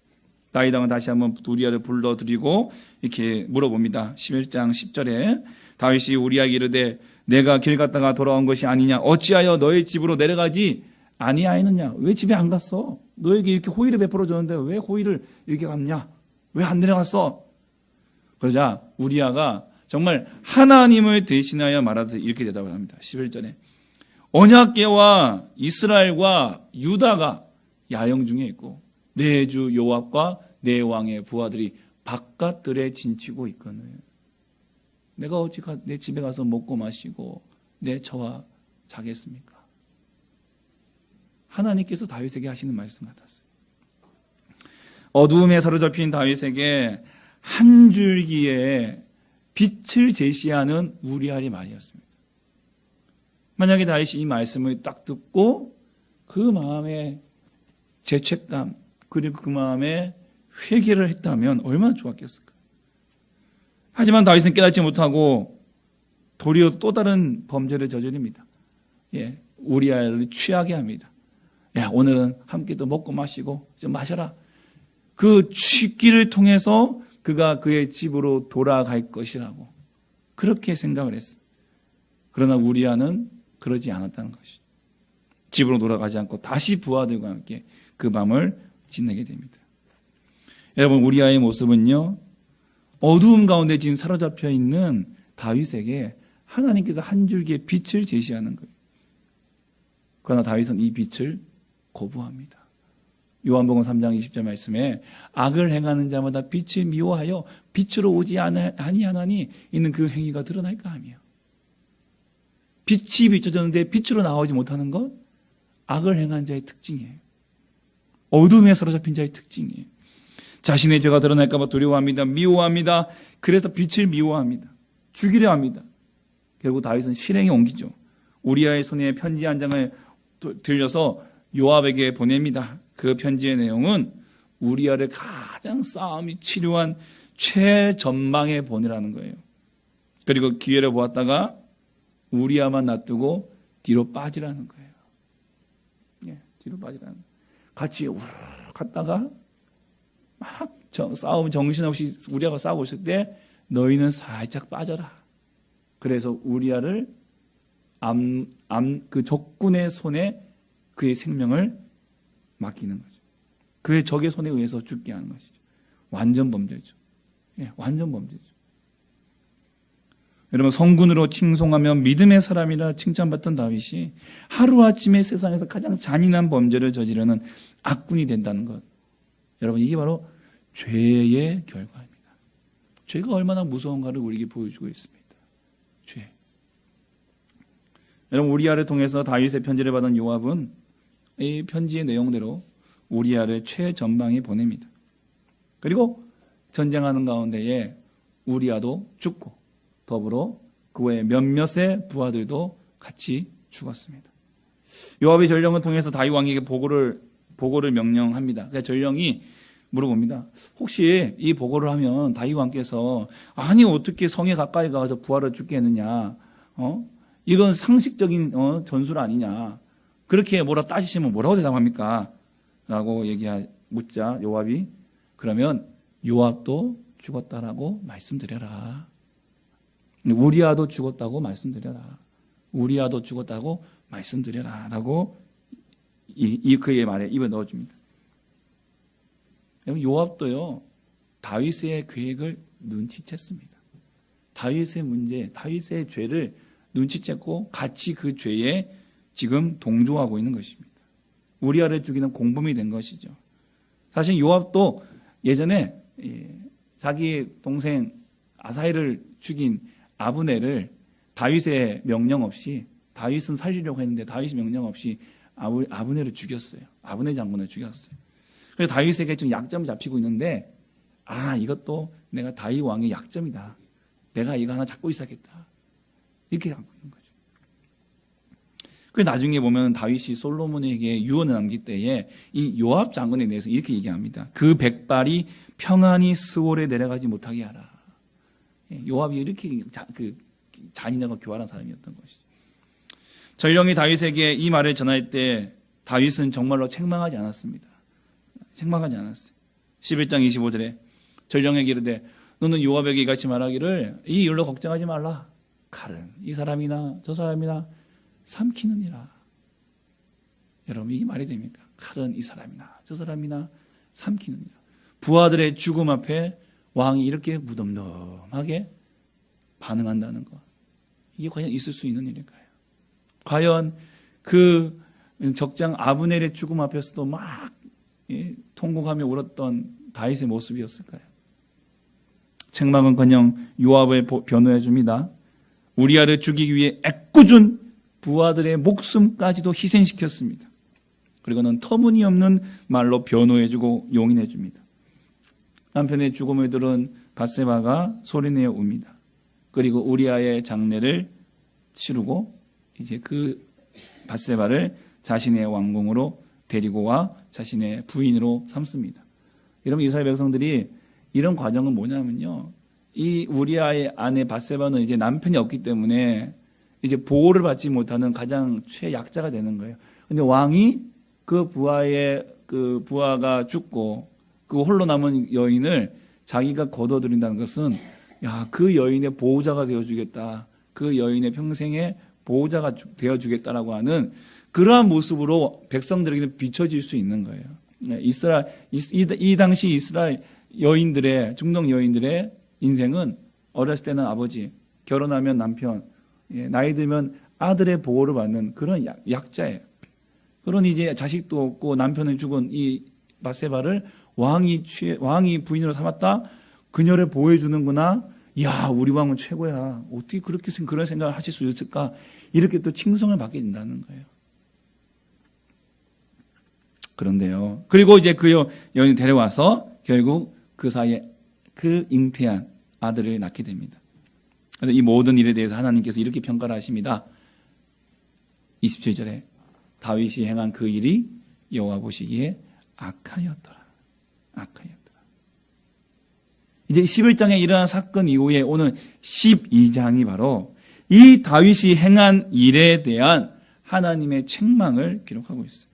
다윗 왕은 다시 한번 우리아를 불러들이고 이렇게 물어봅니다. 11장 10절에 다윗이 우리아에게 이르되 내가 길 갔다가 돌아온 것이 아니냐 어찌하여 너의 집으로 내려가지 아니하였느냐 왜 집에 안 갔어? 너에게 이렇게 호의를 베풀어 줬는데 왜 호의를 이렇게 갚냐? 왜 안 내려갔어? 그러자 우리아가 정말 하나님을 대신하여 말하듯 이렇게 대답을 합니다. 11절에 언약궤와 이스라엘과 유다가 야영 중에 있고 내 주 요압과 내 왕의 부하들이 바깥들에 진치고 있거늘 내가 어찌 내 집에 가서 먹고 마시고 내 처와 자겠습니까? 하나님께서 다윗에게 하시는 말씀 같았어요. 어두움에 사로잡힌 다윗에게 한 줄기의 빛을 제시하는 우리아의 말이었습니다. 만약에 다윗이 이 말씀을 딱 듣고 그 마음에 죄책감 그리고 그 마음에 회개를 했다면 얼마나 좋았겠을까. 하지만 다윗은 깨닫지 못하고 도리어 또 다른 범죄를 저지릅니다. 우리아를 취하게 합니다. 야, 오늘은 함께 또 먹고 마시고 좀 마셔라. 그 취기를 통해서 그가 그의 집으로 돌아갈 것이라고 그렇게 생각을 했습니다. 그러나 우리아는 그러지 않았다는 것이죠. 집으로 돌아가지 않고 다시 부하들과 함께 그 밤을 지내게 됩니다. 여러분 우리아의 모습은요. 어두움 가운데 지금 사로잡혀 있는 다윗에게 하나님께서 한 줄기의 빛을 제시하는 거예요. 그러나 다윗은 이 빛을 거부합니다. 요한복음 3장 20절 말씀에 악을 행하는 자마다 빛을 미워하여 빛으로 오지 아니하나니 있는 그 행위가 드러날까 하며 빛이 비춰졌는데 빛으로 나오지 못하는 것 악을 행한 자의 특징이에요. 어둠에 사로잡힌 자의 특징이에요. 자신의 죄가 드러날까 봐 두려워합니다. 미워합니다. 그래서 빛을 미워합니다. 죽이려 합니다. 결국 다윗은 실행에 옮기죠. 우리아의 손에 편지 한 장을 들려서 요압에게 보냅니다. 그 편지의 내용은 우리아를 가장 싸움이 치료한 최전방에 보내라는 거예요. 그리고 기회를 보았다가 우리아만 놔두고 뒤로 빠지라는 거예요. 뒤로 빠지라는 거예요. 같이 우르르 갔다가 막 싸움 정신없이 우리아가 싸우고 있을 때 너희는 살짝 빠져라. 그래서 우리아를 그 적군의 손에 그의 생명을 맡기는 거죠. 그의 적의 손에 의해서 죽게 하는 것이죠. 완전 범죄죠. 완전 범죄죠. 여러분 성군으로 칭송하며 믿음의 사람이라 칭찬받던 다윗이 하루아침에 세상에서 가장 잔인한 범죄를 저지르는 악군이 된다는 것. 여러분 이게 바로 죄의 결과입니다. 죄가 얼마나 무서운가를 우리에게 보여주고 있습니다. 죄. 여러분 우리아를 통해서 다윗의 편지를 받은 요압은 이 편지의 내용대로 우리아를 최전방에 보냅니다. 그리고 전쟁하는 가운데에 우리아도 죽고 더불어 그의 몇몇의 부하들도 같이 죽었습니다. 요압의 전령을 통해서 다윗 왕에게 보고를 명령합니다. 그러니까 전령이 물어봅니다. 혹시 이 보고를 하면 다윗 왕께서 아니 어떻게 성에 가까이 가서 부하를 죽게 했느냐? 이건 상식적인 전술 아니냐? 그렇게 뭐라 따지시면 뭐라고 대답합니까? 라고 묻자 요압이 그러면 요압도 죽었다라고 말씀드려라. 우리아도 죽었다고 말씀드려라. 우리아도 죽었다고 말씀드려라. 라고 그의 말에 입에 넣어줍니다. 요압도요, 다윗의 계획을 눈치챘습니다. 다윗의 문제, 다윗의 죄를 눈치챘고 같이 그 죄에 지금 동조하고 있는 것입니다. 우리아를 죽이는 공범이 된 것이죠. 사실 요압도 예전에 자기 동생 아사헬을 죽인 아브넬을 다윗의 명령 없이 다윗은 살리려고 했는데 다윗의 명령 없이 아브넬을 죽였어요. 아브넬 장군을 죽였어요. 그래서 다윗에게 좀 약점을 잡히고 있는데 이것도 내가 다윗 왕의 약점이다. 내가 이거 하나 잡고 있어야겠다. 이렇게 갖고 있는 거죠. 그래서 나중에 보면 다윗이 솔로몬에게 유언을 남길 때에 이 요압 장군에 대해서 이렇게 얘기합니다. 그 백발이 평안히 스올에 내려가지 못하게 하라. 요압이 이렇게 잔인하고 교활한 사람이었던 것이죠. 전령이 다윗에게 이 말을 전할 때 다윗은 정말로 책망하지 않았습니다. 책망하지 않았어요. 11장 25절에 전령에게 이르되 너는 요압에게 이같이 말하기를 이 일로 걱정하지 말라. 칼은 이 사람이나 저 사람이나 삼키느니라. 여러분 이게 말이 됩니까? 칼은 이 사람이나 저 사람이나 삼키느니라. 부하들의 죽음 앞에 왕이 이렇게 무덤덤하게 반응한다는 것. 이게 과연 있을 수 있는 일일까요? 과연 그 적장 아브넬의 죽음 앞에서도 막 통곡하며 울었던 다윗의 모습이었을까요? 책망은커녕 요압을 변호해 줍니다. 우리아를 죽이기 위해 애꿎은 부하들의 목숨까지도 희생시켰습니다. 그리고는 터무니없는 말로 변호해주고 용인해줍니다. 남편의 죽음을 들은 밧세바가 소리내어 웁니다. 그리고 우리아의 장례를 치르고 이제 그 밧세바를 자신의 왕궁으로 데리고 와 자신의 부인으로 삼습니다. 여러분 이스라엘 백성들이 이런 과정은 뭐냐면요. 이 우리아의 아내 밧세바는 이제 남편이 없기 때문에 이제 보호를 받지 못하는 가장 최약자가 되는 거예요. 근데 왕이 그 부하가 죽고 그 홀로 남은 여인을 자기가 거둬들인다는 것은 그 여인의 보호자가 되어주겠다. 그 여인의 평생의 보호자가 되어주겠다라고 하는 그러한 모습으로 백성들에게는 비춰질 수 있는 거예요. 이 당시 이스라엘 여인들의 중동 여인들의 인생은 어렸을 때는 아버지, 결혼하면 남편, 나이 들면 아들의 보호를 받는 그런 약자예요. 그런 이제 자식도 없고 남편은 죽은 이 밧세바를 왕이 부인으로 삼았다. 그녀를 보호해 주는구나. 야, 우리 왕은 최고야. 어떻게 그런 생각을 하실 수 있을까? 이렇게 또 칭송을 받게 된다는 거예요. 그런데요. 그리고 이제 그 여인을 데려와서 결국 그 사이에 그 잉태한 아들을 낳게 됩니다. 그래서 이 모든 일에 대해서 하나님께서 이렇게 평가를 하십니다. 27절에 다윗이 행한 그 일이 여호와 보시기에 악하였더라. 이제 11장에 일어난 사건 이후에 오늘 12장이 바로 이 다윗이 행한 일에 대한 하나님의 책망을 기록하고 있어요.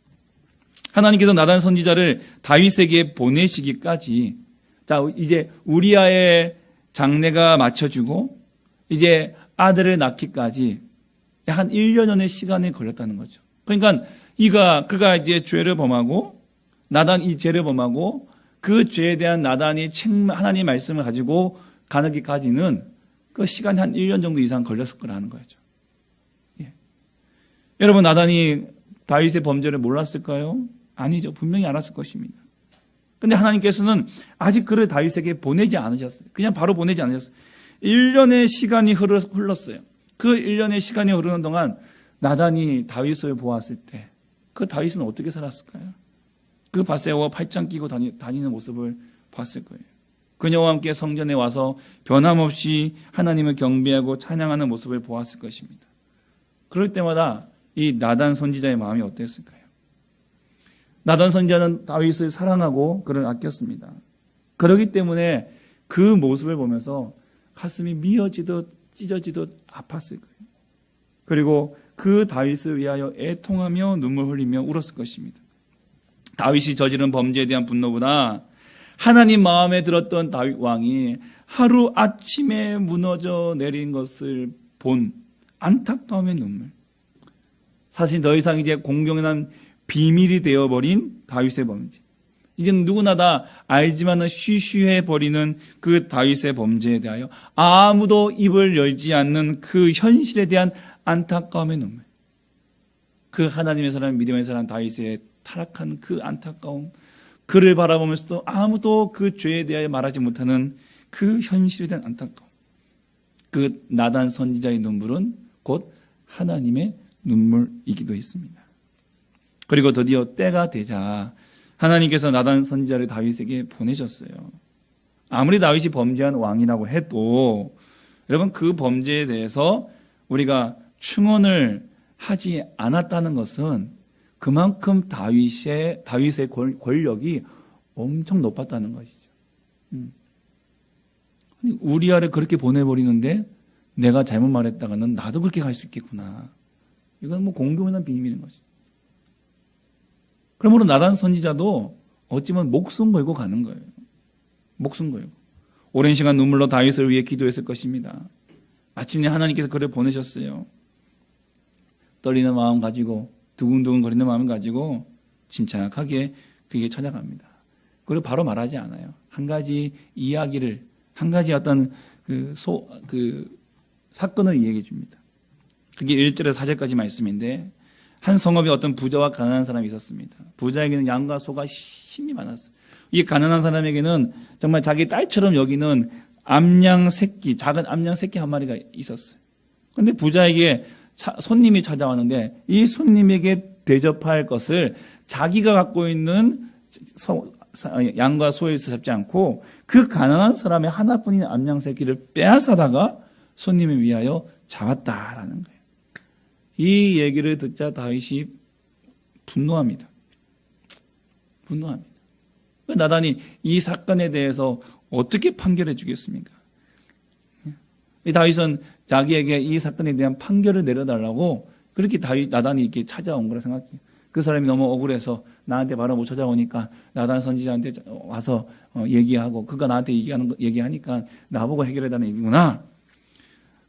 하나님께서 나단 선지자를 다윗에게 보내시기까지 이제 우리아의 장례가 맞춰지고 이제 아들을 낳기까지 한 1년여의 시간이 걸렸다는 거죠. 그러니까 그가 이제 죄를 범하고 나단 이 죄를 범하고 그 죄에 대한 나단이 하나님의 말씀을 가지고 가기까지는 그 시간이 한 1년 정도 이상 걸렸을 거라는 거죠. 예. 여러분 나단이 다윗의 범죄를 몰랐을까요? 아니죠. 분명히 알았을 것입니다. 그런데 하나님께서는 아직 그를 다윗에게 보내지 않으셨어요. 그냥 바로 보내지 않으셨어요. 1년의 시간이 흘렀어요. 그 1년의 시간이 흐르는 동안 나단이 다윗을 보았을 때 그 다윗은 어떻게 살았을까요? 그 밧세바와 팔짱 끼고 다니는 모습을 봤을 거예요. 그녀와 함께 성전에 와서 변함없이 하나님을 경배하고 찬양하는 모습을 보았을 것입니다. 그럴 때마다 이 나단 선지자의 마음이 어땠을까요? 나단 선지자는 다윗을 사랑하고 그를 아꼈습니다. 그렇기 때문에 그 모습을 보면서 가슴이 미어지듯 찢어지듯 아팠을 거예요. 그리고 그 다윗을 위하여 애통하며 눈물 흘리며 울었을 것입니다. 다윗이 저지른 범죄에 대한 분노보다 하나님 마음에 들었던 다윗 왕이 하루 아침에 무너져 내린 것을 본 안타까움의 눈물. 사실 더 이상 이제 공공연한 비밀이 되어버린 다윗의 범죄. 이제는 누구나 다 알지만은 쉬쉬해 버리는 그 다윗의 범죄에 대하여 아무도 입을 열지 않는 그 현실에 대한 안타까움의 눈물. 그 하나님의 사람, 믿음의 사람 다윗의 타락한 그 안타까움. 그를 바라보면서도 아무도 그 죄에 대하여 말하지 못하는 그 현실에 대한 안타까움. 그 나단 선지자의 눈물은 곧 하나님의 눈물이기도 했습니다. 그리고 드디어 때가 되자 하나님께서 나단 선지자를 다윗에게 보내셨어요. 아무리 다윗이 범죄한 왕이라고 해도 여러분 그 범죄에 대해서 우리가 충원을 하지 않았다는 것은 그만큼 다윗의 권력이 엄청 높았다는 것이죠. 우리아를 그렇게 보내버리는데 내가 잘못 말했다가는 나도 그렇게 갈 수 있겠구나. 이건 뭐 공공연한 비밀인 거죠. 그러므로 나단 선지자도 어찌보면 목숨 걸고 가는 거예요. 목숨 걸고. 오랜 시간 눈물로 다윗을 위해 기도했을 것입니다. 마침내 하나님께서 그를 보내셨어요. 떨리는 마음 가지고 두근두근 거리는 마음 가지고 침착하게 그에게 찾아갑니다. 그리고 바로 말하지 않아요. 한 가지 이야기를, 한 가지 어떤 사건을 얘기해 줍니다. 그게 1절에서 4절까지 말씀인데 한 성읍에 어떤 부자와 가난한 사람이 있었습니다. 부자에게는 양과 소가 힘이 많았어요. 이 가난한 사람에게는 정말 자기 딸처럼 여기는 암양 새끼, 작은 암양 새끼 한 마리가 있었어요. 그런데 부자에게 손님이 찾아왔는데 이 손님에게 대접할 것을 자기가 갖고 있는 양과 소에서 잡지 않고 그 가난한 사람의 하나뿐인 암양 새끼를 빼앗아다가 손님을 위하여 잡았다라는 거예요. 이 얘기를 듣자 다윗이 분노합니다. 나단이 이 사건에 대해서 어떻게 판결해 주겠습니까? 이 다윗은 자기에게 이 사건에 대한 판결을 내려달라고 그렇게 나단이 이렇게 찾아온 거라 생각해요. 그 사람이 너무 억울해서 나한테 바로 못 찾아오니까 나단 선지자한테 와서 얘기하고 그가 나한테 얘기하니까 나보고 해결해달라는 얘기구나.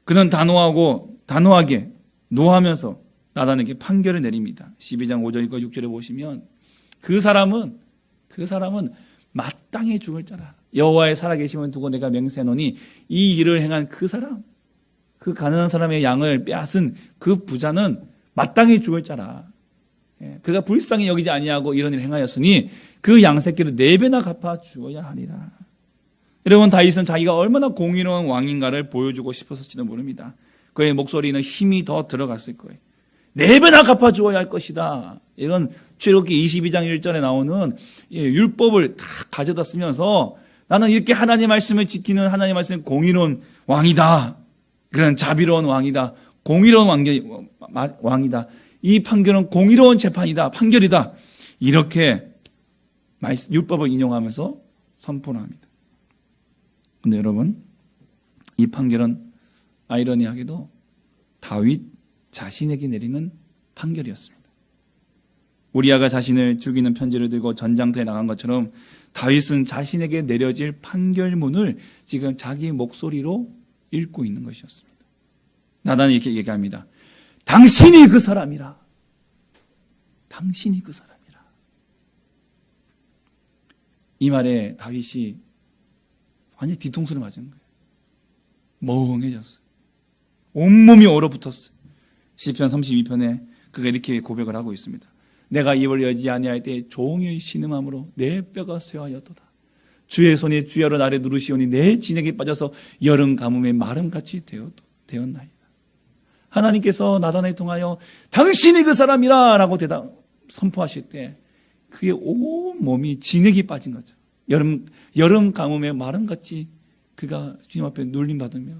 그는 단호하게 노하면서 나단에게 판결을 내립니다. 12장 5절과 6절에 보시면 그 사람은 마땅히 죽을 자라. 여호와의 살아계심을 두고 내가 맹세하노니 이 일을 행한 그 사람, 그 가난한 사람의 양을 빼앗은 그 부자는 마땅히 죽을 자라. 그가 불쌍히 여기지 아니하고 이런 일을 행하였으니 그 양새끼를 4배나 갚아 주어야 하리라. 여러분 다윗은 자기가 얼마나 공의로운 왕인가를 보여주고 싶었을지도 모릅니다. 그의 목소리는 힘이 더 들어갔을 거예요. 4배나 갚아주어야 할 것이다. 이건 출애굽기 22장 1절에 나오는 율법을 다 가져다 쓰면서 나는 이렇게 하나님의 말씀을 지키는 하나님의 말씀의 공의로운 왕이다. 그런 자비로운 왕이다. 공의로운 왕이다. 이 판결은 공의로운 재판이다. 판결이다. 이렇게 율법을 인용하면서 선포를 합니다. 그런데 여러분 이 판결은 아이러니하게도 다윗 자신에게 내리는 판결이었습니다. 우리아가 자신을 죽이는 편지를 들고 전장터에 나간 것처럼 다윗은 자신에게 내려질 판결문을 지금 자기 목소리로 읽고 있는 것이었습니다. 나단이 이렇게 얘기합니다. 당신이 그 사람이라. 당신이 그 사람이라. 이 말에 다윗이 완전히 뒤통수를 맞은 거예요. 멍해졌어요. 온몸이 얼어붙었어요. 시편 32편에 그가 이렇게 고백을 하고 있습니다. 내가 입을 열지 아니할 때 종의 신음함으로 내 뼈가 쇠하였도다. 주의 손이 주야로 나를 누르시오니 내 진액에 빠져서 여름 가뭄에 마름같이 되었나이다. 하나님께서 나단을 통하여 당신이 그 사람이라 라고 선포하실 때 그의 온 몸이 진액이 빠진 거죠. 여름 가뭄에 마름같이 그가 주님 앞에 눌림받으며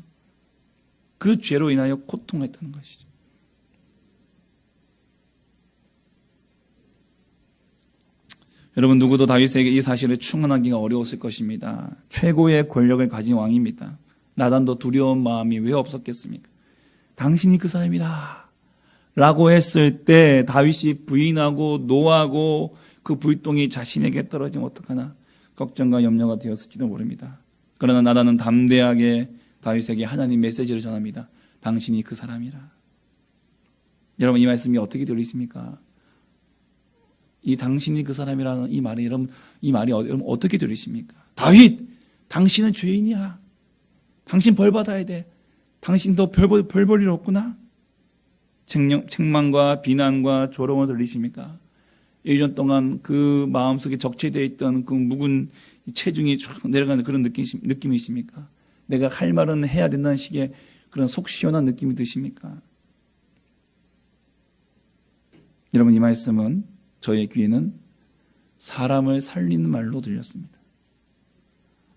그 죄로 인하여 고통했다는 것이죠. 여러분, 누구도 다윗에게 이 사실을 충원하기가 어려웠을 것입니다. 최고의 권력을 가진 왕입니다. 나단도 두려운 마음이 왜 없었겠습니까? 당신이 그 사람이라 라고 했을 때 다윗이 부인하고 노하고 그 불똥이 자신에게 떨어지면 어떡하나 걱정과 염려가 되었을지도 모릅니다. 그러나 나단은 담대하게 다윗에게 하나님 메시지를 전합니다. 당신이 그 사람이라. 여러분, 이 말씀이 어떻게 들리십니까? 이 당신이 그 사람이라는 이 말이 여러분 어떻게 들리십니까? 다윗, 당신은 죄인이야. 당신 벌 받아야 돼. 당신도 별 볼 일 없구나. 책망과 비난과 조롱을 들리십니까? 1년 동안 그 마음속에 적체되어 있던 그 묵은 체중이 쭉 내려가는 그런 느낌이십니까? 내가 할 말은 해야 된다는 식의 그런 속 시원한 느낌이 드십니까? 여러분, 이 말씀은 저의 귀에는 사람을 살리는 말로 들렸습니다.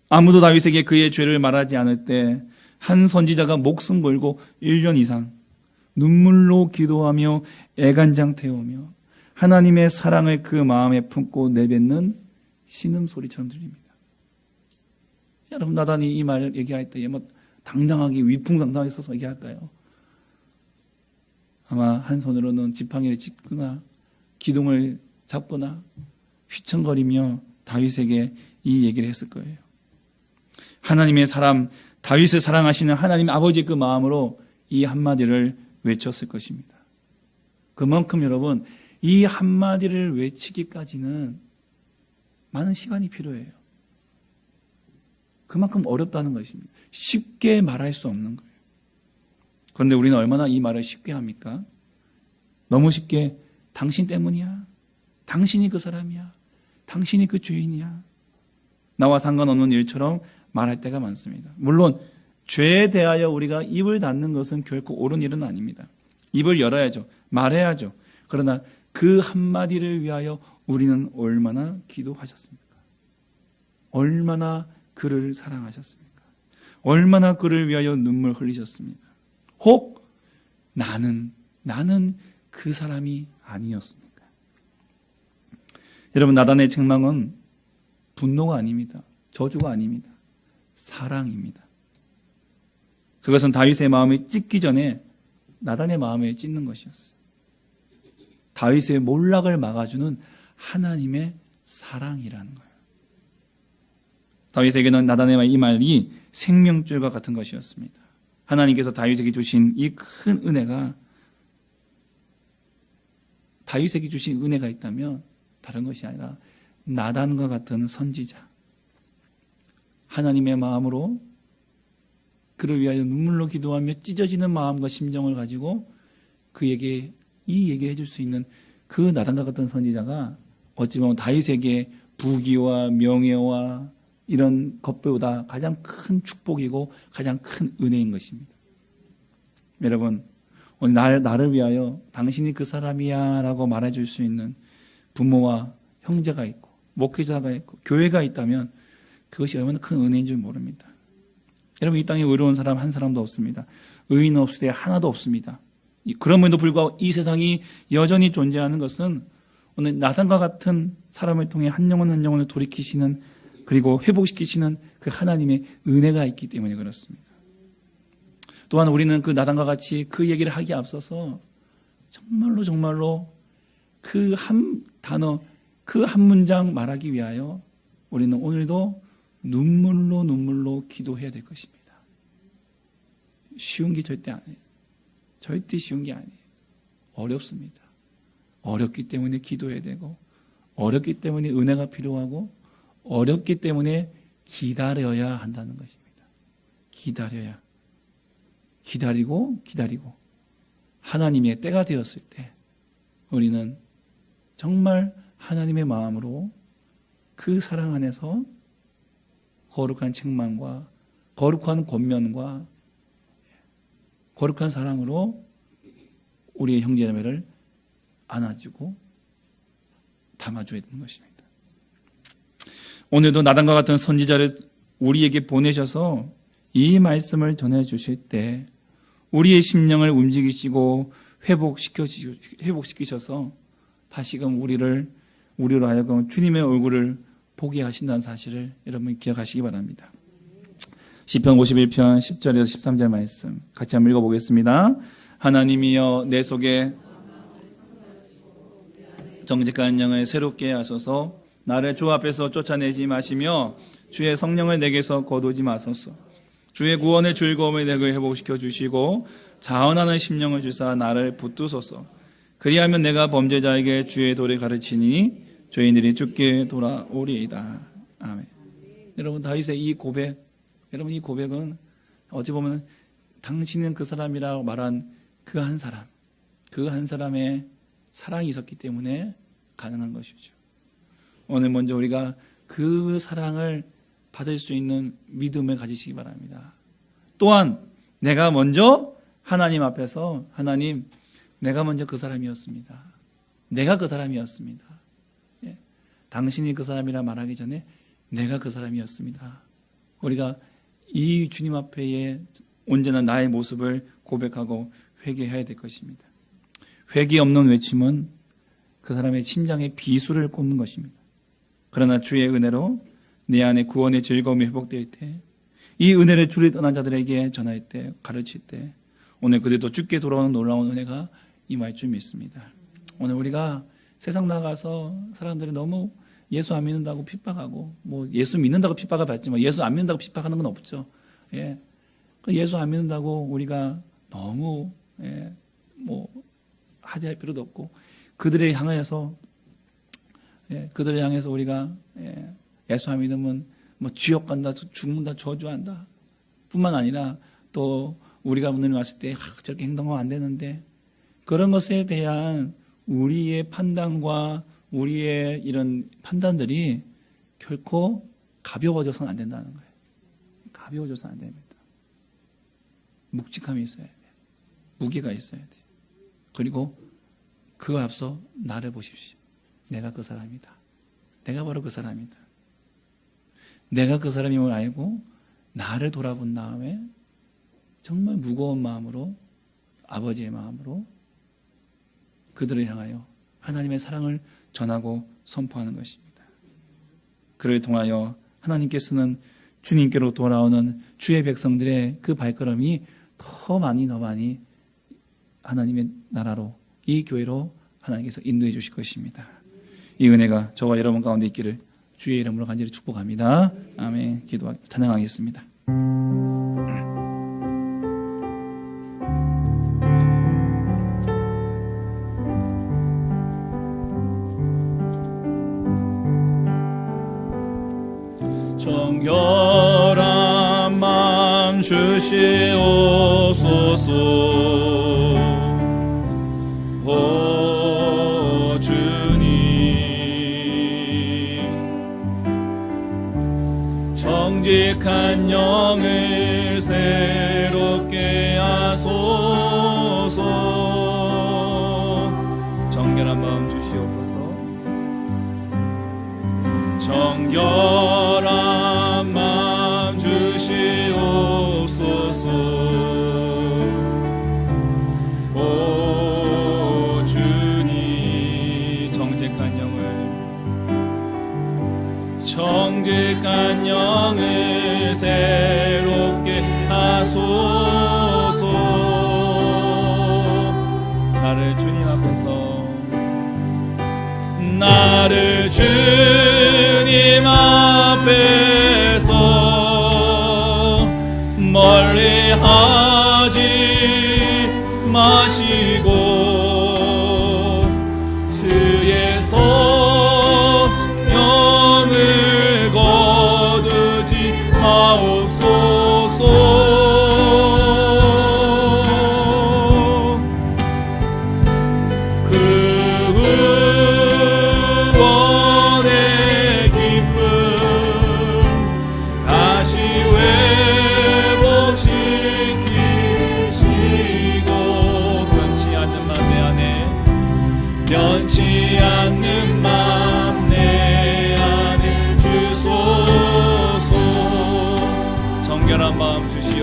아무도 다윗에게 그의 죄를 말하지 않을 때 한 선지자가 목숨 걸고 1년 이상 눈물로 기도하며 애간장 태우며 하나님의 사랑을 그 마음에 품고 내뱉는 신음소리처럼 들립니다. 여러분, 나단이 이 말을 얘기할 때 당당하게 위풍당당하게 서서 얘기할까요? 아마 한 손으로는 지팡이를 짚거나 기둥을 잡거나 휘청거리며 다윗에게 이 얘기를 했을 거예요. 하나님의 사람, 다윗을 사랑하시는 하나님 아버지의 그 마음으로 이 한마디를 외쳤을 것입니다. 그만큼 여러분, 이 한마디를 외치기까지는 많은 시간이 필요해요. 그만큼 어렵다는 것입니다. 쉽게 말할 수 없는 거예요. 그런데 우리는 얼마나 이 말을 쉽게 합니까? 너무 쉽게 당신 때문이야. 당신이 그 사람이야. 당신이 그 죄인이야. 나와 상관없는 일처럼 말할 때가 많습니다. 물론 죄에 대하여 우리가 입을 닫는 것은 결코 옳은 일은 아닙니다. 입을 열어야죠. 말해야죠. 그러나 그 한마디를 위하여 우리는 얼마나 기도하셨습니까? 얼마나 그를 사랑하셨습니까? 얼마나 그를 위하여 눈물 흘리셨습니까? 혹 나는 그 사람이 아니었습니까? 여러분, 나단의 책망은 분노가 아닙니다. 저주가 아닙니다. 사랑입니다. 그것은 다윗의 마음이 찢기 전에 나단의 마음에 찢는 것이었어요. 다윗의 몰락을 막아주는 하나님의 사랑이라는 거예요. 다윗에게는 나단의 이 말이 생명줄과 같은 것이었습니다. 하나님께서 다윗에게 주신 이 큰 은혜가, 다윗에게 주신 은혜가 있다면 다른 것이 아니라 나단과 같은 선지자, 하나님의 마음으로 그를 위하여 눈물로 기도하며 찢어지는 마음과 심정을 가지고 그에게 이 얘기를 해줄 수 있는 그 나단과 같은 선지자가 어찌 보면 다윗에게 부귀와 명예와 이런 것보다 가장 큰 축복이고 가장 큰 은혜인 것입니다. 여러분, 오늘 나를 위하여 당신이 그 사람이야 라고 말해줄 수 있는 부모와 형제가 있고 목회자가 있고 교회가 있다면 그것이 얼마나 큰 은혜인 줄 모릅니다. 여러분, 이 땅에 의로운 사람 한 사람도 없습니다. 의인 없으되 하나도 없습니다. 그럼에도 불구하고 이 세상이 여전히 존재하는 것은 오늘 나단과 같은 사람을 통해 한 영혼 한 영혼을 돌이키시는, 그리고 회복시키시는 그 하나님의 은혜가 있기 때문에 그렇습니다. 또한 우리는 그 나단과 같이 그 얘기를 하기에 앞서서 정말로 그 한 단어, 그 한 문장 말하기 위하여 우리는 오늘도 눈물로 기도해야 될 것입니다. 쉬운 게 절대 아니에요. 절대 쉬운 게 아니에요. 어렵습니다. 어렵기 때문에 기도해야 되고, 어렵기 때문에 은혜가 필요하고, 어렵기 때문에 기다려야 한다는 것입니다. 기다리고 하나님의 때가 되었을 때 우리는 정말 하나님의 마음으로 그 사랑 안에서 거룩한 책망과 거룩한 권면과 거룩한 사랑으로 우리의 형제자매를 안아주고 담아줘야 되는 것입니다. 오늘도 나단과 같은 선지자를 우리에게 보내셔서 이 말씀을 전해주실 때 우리의 심령을 움직이시고 회복시키셔서 다시금 우리로 하여금 주님의 얼굴을 보게 하신다는 사실을 여러분 기억하시기 바랍니다. 시편 51편 10절에서 13절 말씀 같이 한번 읽어보겠습니다. 하나님이여 내 속에 정직한 영을 새롭게 하소서. 나를 주 앞에서 쫓아내지 마시며 주의 성령을 내게서 거두지 마소서. 주의 구원의 즐거움을 내게 회복시켜 주시고 자원하는 심령을 주사 나를 붙드소서. 그리하면 내가 범죄자에게 주의 도를 가르치니 죄인들이 죽게 돌아오리이다. 아멘. 여러분 다윗의 이 고백, 여러분 이 고백은 어찌 보면 당신은 그 사람이라고 말한 그 한 사람의 사랑이 있었기 때문에 가능한 것이죠. 오늘 먼저 우리가 그 사랑을 받을 수 있는 믿음을 가지시기 바랍니다. 또한 내가 먼저 하나님 앞에서 하나님 내가 먼저 그 사람이었습니다. 내가 그 사람이었습니다. 예. 당신이 그 사람이라 말하기 전에 내가 그 사람이었습니다. 우리가 이 주님 앞에 언제나 나의 모습을 고백하고 회개해야 될 것입니다. 회개 없는 외침은 그 사람의 심장에 비수를 꽂는 것입니다. 그러나 주의 은혜로 내 안에 구원의 즐거움이 회복될 때, 이 은혜를 주를 떠난 자들에게 전할 때, 가르칠 때 오늘 그들도 죽게 돌아오는 놀라운 은혜가 임할 줄 믿습니다. 오늘 우리가 세상 나가서 사람들이 너무 예수 안 믿는다고 핍박하고, 뭐 예수 믿는다고 핍박을 받지만 예수 안 믿는다고 핍박하는 건 없죠. 예. 예수 안 믿는다고 우리가 너무 뭐 하대할 필요도 없고, 그들을 향해서 우리가 예수 안 믿으면 뭐 지옥 간다, 죽는다, 저주한다 뿐만 아니라 또 우리가 오늘 왔을 때 저렇게 행동하면 안 되는데, 그런 것에 대한 우리의 판단과 우리의 이런 판단들이 결코 가벼워져서는 안 된다는 거예요. 가벼워져서는 안 됩니다. 묵직함이 있어야 돼요. 무게가 있어야 돼요. 그리고 그 앞서 나를 보십시오. 내가 그 사람이다. 내가 바로 그 사람이다. 내가 그 사람임을 알고 나를 돌아본 다음에 정말 무거운 마음으로, 아버지의 마음으로 그들을 향하여 하나님의 사랑을 전하고 선포하는 것입니다. 그를 통하여 하나님께서는 주님께로 돌아오는 주의 백성들의 그 발걸음이 더 많이 하나님의 나라로, 이 교회로 하나님께서 인도해 주실 것입니다. 이 은혜가 저와 여러분 가운데 있기를 주의 이름으로 간절히 축복합니다. 아멘. 찬양하겠습니다. 정결한 마음 주시옵소서. 오 주님, 정직한 영을 새롭게 하소서. 정결한 마음 주시옵소서. 정결한 마음 주시옵소서. 오 주님, 정직한 영을 새롭게 하소서. 나를 주님 앞에서 멀리 하지 마시고 주의 성령을 거두지 마옵소서.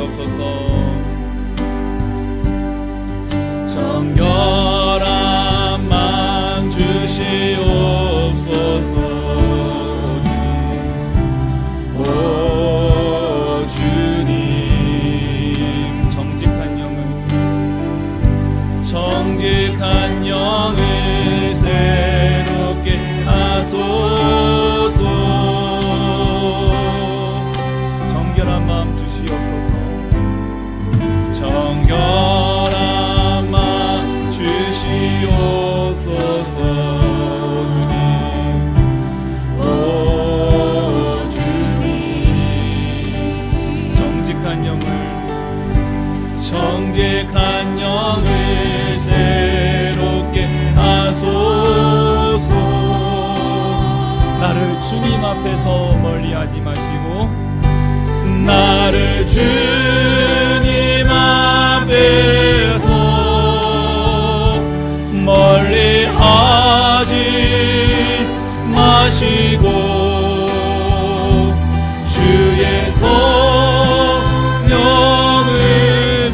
주시옵소서. 정결한 마음 주시옵소서. 오 주님, 정직한 영을 새롭게 하소서. 정결한 마음 주시옵소서. 정결한 마음 주시옵소서. 주님, 오 주님, 정직한 영을 새롭게 하소서. 나를 주님 앞에서 멀리하지 마시고, 나를 주님 앞에서 멀리하지 마시고, 주의 성령을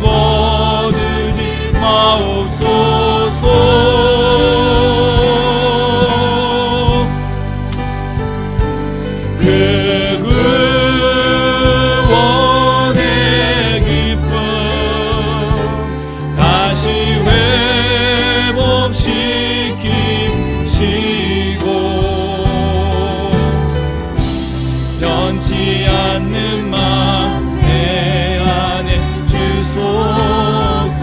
거두지 마옵소서. 그 구원의 기쁨 다시 회복시키시고, 변치 않는 마음 내 안에 주소서.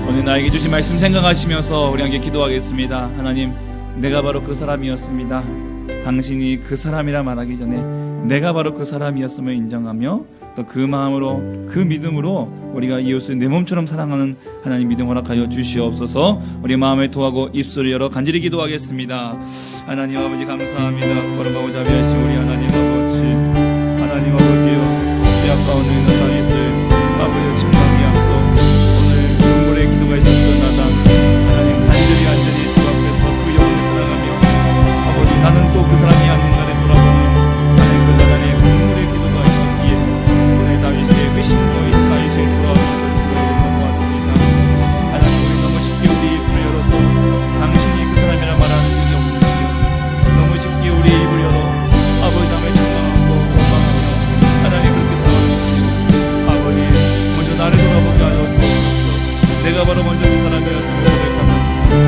오늘 나에게 주신 말씀 생각하시면서 우리 함께 기도하겠습니다. 하나님, 내가 바로 그 사람이었습니다. 당신이 그 사람이라 말하기 전에 내가 바로 그 사람이었음을 인정하며 또 그 마음으로, 그 믿음으로 우리가 이웃을 내 몸처럼 사랑하는 하나님 믿음 허락하여 주시옵소서. 우리 마음을 토하고 입술을 열어 간절히 기도하겠습니다. 하나님 아버지, 감사합니다. 걸어가고 자비하신 우리 하나님 아버지, 하나님 아버지요, 죄악 가운데 있는 다윗을 아버지의 침상이 앞서 오늘 눈물의 기도가 있었던 나다. 하나님, 간절히 주 앞에서 그 영혼을 사랑하며 아버지, 나는 또 그 사람이 아닌 날에 돌아보는 하나님 그 나단의 눈물의 기도가 있었기에 오늘 다윗의 회심과 다윗의 돌아오면서 수고했던 것 같습니다. 하나님, 우리 너무 쉽게 우리 입술을 열어서 당신이 그 사람이라 말하는 일이 없는지요. 너무 쉽게 우리 입을 열어 아버지 남을 책망하고 원망하며 하나님 그렇게 살아가는지요. 아버지, 먼저 나를 돌아보게 하여 주옵소서. 내가 바로 먼저 그 사람이었음을 고백하는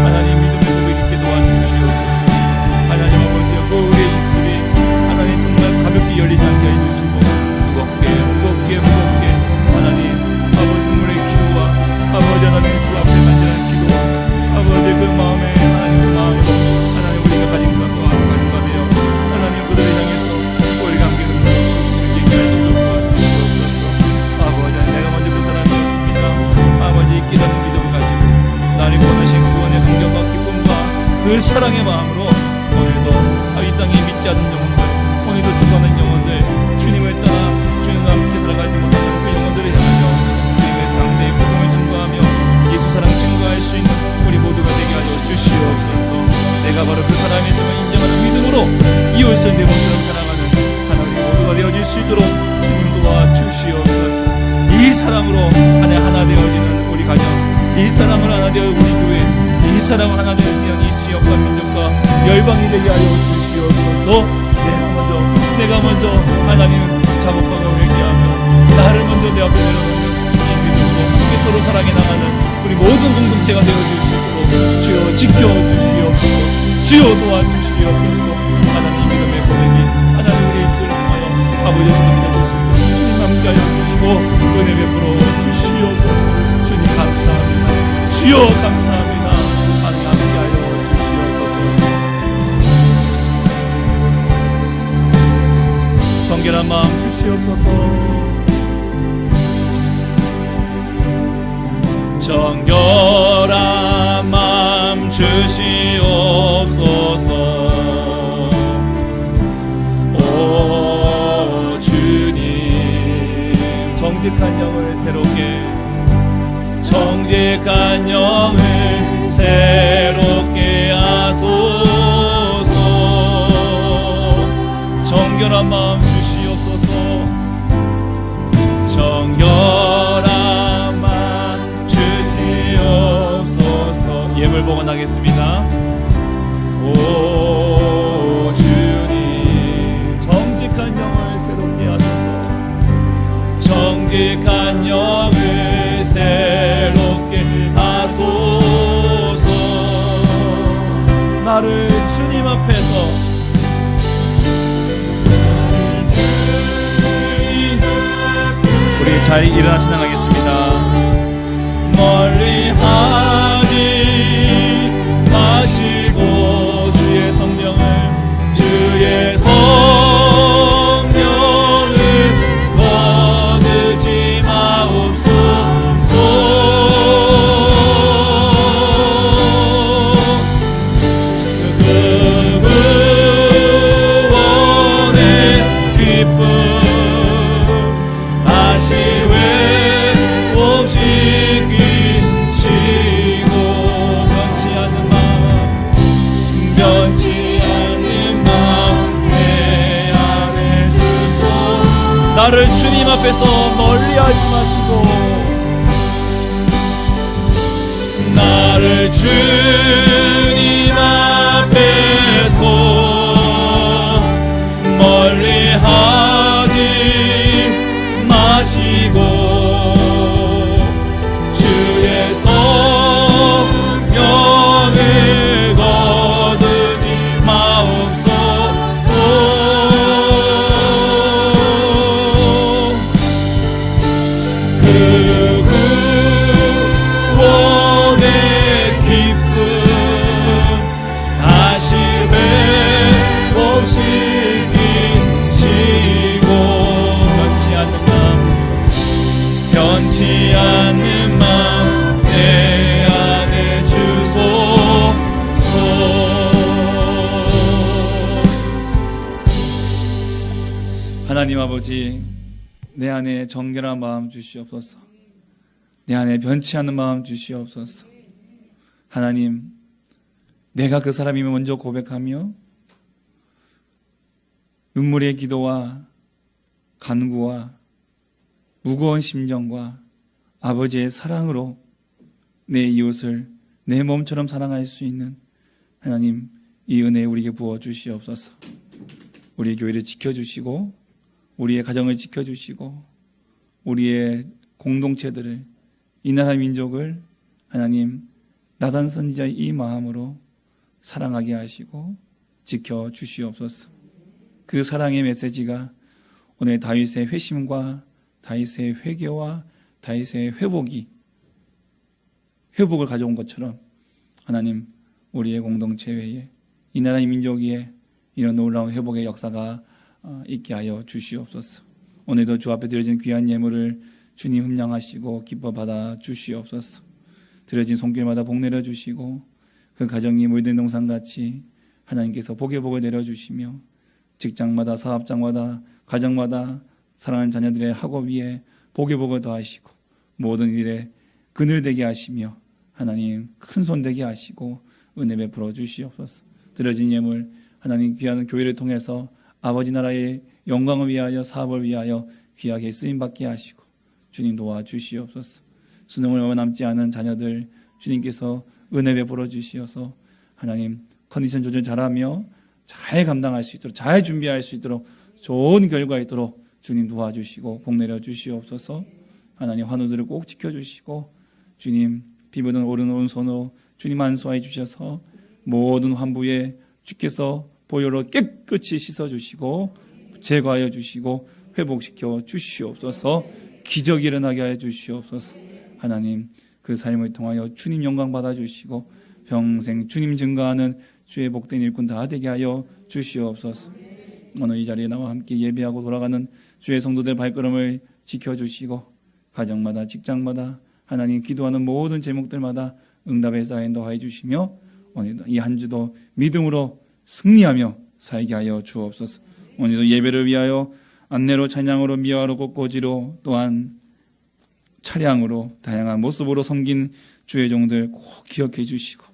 하나님 믿음을 고백 있게 도와주시옵소서. 하나님 아버지여, 그 우리의 입술이 하나님 정말 가볍게 열리지 않게 해주시고 무겁게 하나님 아버지 눈물의 기도와 아버지 하나님 주 앞에 간절한 기도, 아버지 그 마음에 하나님 그 마음으로 하나님 우리가 가진 것과 가진 바 되어 하나님 그들을 향해서 우리가 함께 얘기하시도록 도와주시옵소서. 아버지, 내가 먼저 그 사람이었습니다. 아버지, 깨닫는 믿음을 가지고 나를 원하신 구원의 감격과 기쁨과 그 사랑의 마음으로 오늘도 이 땅에 믿지 않는 영혼들, 오늘도 죽어가는 영혼들, 주님을 따라 주님과 함께 살아가지 못하는 그 영혼들을 향하여 주님의 상대의 복음을 증거하며 예수 사랑 증거할 수 있는 우리 모두가 되게 하여 주시옵소서. 내가 바로 그 사람의 점을 인정하는 믿음으로 이웃을 내 몸처럼 사랑하는 하나님 모두가 되어질 수 있도록 주님 도와주시옵소서. 이 사랑으로 하나 되어지는 우리 가정, 이 사랑으로 하나 되어 우리 교회, 이 사랑으로 하나 되어 이 지역과 민족과 열방이 되게 하여 주시옵소서. 내가 먼저 하나님 작업하고 회개하며 나를 먼저 내 앞에 내려놓는 이 믿음으로 함께 서로 사랑해 나가는 우리 모든 공동체가 되어줄 수 있도록 주여 지켜주시옵소서. 주여 도와주시옵소서. 하나님 믿음의 고백이 하나님 우리 입술을 통하여 아버지의 손을 믿어주시고 주님 함께하여 주시고 은혜 베풀어 주시옵소서. 주님 감사합니다. 주여 감사합니다. 하나님 함께하여 주시옵소서. 정결한 마음 주시옵소서. 정결한 마음 주시옵소서. 오 주님, 정직한 영을 새롭게 하소서. 정결한 마음 주시옵소서. 찬양하겠습니다. 오 주님, 정직한 영을 새롭게 하소서. 정직한 영을 새롭게 하소서. 나를 주님 앞에서 우리 자리 일어나 찬양하겠습니다. 멀리 하지 마시고 주의 성령을 거두지 마옵소서. 그 구원의 기쁨 다시 회복시키시고 변치 않는 마음 내 안에 주소. 나를 주님 앞에서 멀리하지 마시고, 나를 주님 앞에서 멀리하지 마시고 주의 성령을 거두지 마옵소서. 그 구원의 기쁨 다시 회복시키시고 변치 않는 마음 내 안에 주소서. 하나님 아버지, 내 안에 정결한 마음 주시옵소서. 내 안에 변치 않는 마음 주시옵소서. 하나님, 내가 그 사람이면 먼저 고백하며 눈물의 기도와 간구와 무거운 심정과 아버지의 사랑으로 내 이웃을 내 몸처럼 사랑할 수 있는 하나님, 이 은혜 우리에게 부어주시옵소서. 우리의 교회를 지켜주시고 우리의 가정을 지켜주시고 우리의 공동체들을, 이 나라 민족을 하나님 나단 선지자의 이 마음으로 사랑하게 하시고 지켜주시옵소서. 그 사랑의 메시지가 오늘 다윗의 회심과 다윗의 회개와 다윗의 회복을 가져온 것처럼 하나님, 우리의 공동체에, 이 나라의 민족 위에 이런 놀라운 회복의 역사가 있게 하여 주시옵소서. 오늘도 주 앞에 드려진 귀한 예물을 주님 흠량하시고 기뻐 받아 주시옵소서. 드려진 손길마다 복 내려주시고 그 가정이 물든 동산같이 하나님께서 복의 복을 내려주시며 직장마다, 사업장마다, 가정마다 사랑하는 자녀들의 학업 위에 복의 복을 더하시고 모든 일에 그늘되게 하시며 하나님 큰 손 되게 하시고 은혜 베풀어 주시옵소서. 드려진 예물 하나님 귀한 교회를 통해서 아버지 나라의 영광을 위하여, 사업을 위하여 귀하게 쓰임받게 하시고 주님 도와주시옵소서. 수능을 얼마 남지 않은 자녀들 주님께서 은혜 베풀어 주시어서 하나님 컨디션 조절 잘하며 잘 감당할 수 있도록, 잘 준비할 수 있도록, 좋은 결과 있도록 주님 도와주시고 복 내려 주시옵소서. 하나님 환우들을 꼭 지켜주시고 주님 비보던 오른손으로 주님 안수하여 주셔서 모든 환부에 주께서 보혈로 깨끗이 씻어주시고 제거하여 주시고 회복시켜 주시옵소서. 기적이 일어나게 하여 주시옵소서. 하나님 그 삶을 통하여 주님 영광 받아주시고 평생 주님 증거하는 주의 복된 일꾼 다 되게 하여 주시옵소서. 오늘 이 자리에 나와 함께 예배하고 돌아가는 주의 성도들 발걸음을 지켜주시고 가정마다, 직장마다 하나님 기도하는 모든 제목들마다 응답의 사인 더하여 주시며 오늘도 이 한 주도 믿음으로 승리하며 살게 하여 주옵소서. 오늘도 예배를 위하여 안내로, 찬양으로, 미화로, 꽃꽂이로, 또한 차량으로 다양한 모습으로 섬긴 주의 종들 꼭 기억해 주시고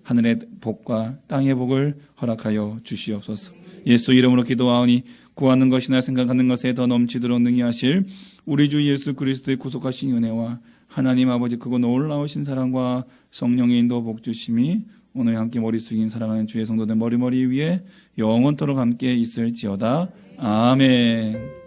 하늘의 복과 땅의 복을 허락하여 주시옵소서. 예수 이름으로 기도하오니 구하는 것이나 생각하는 것에 더 넘치도록 능히 하실 우리 주 예수 그리스도의 구속하신 은혜와 하나님 아버지 크고 놀라우신 사랑과 성령의 인도 복 주심이 오늘 함께 머리 숙인 사랑하는 주의 성도들 머리 위에 영원토록 함께 있을지어다. 아멘.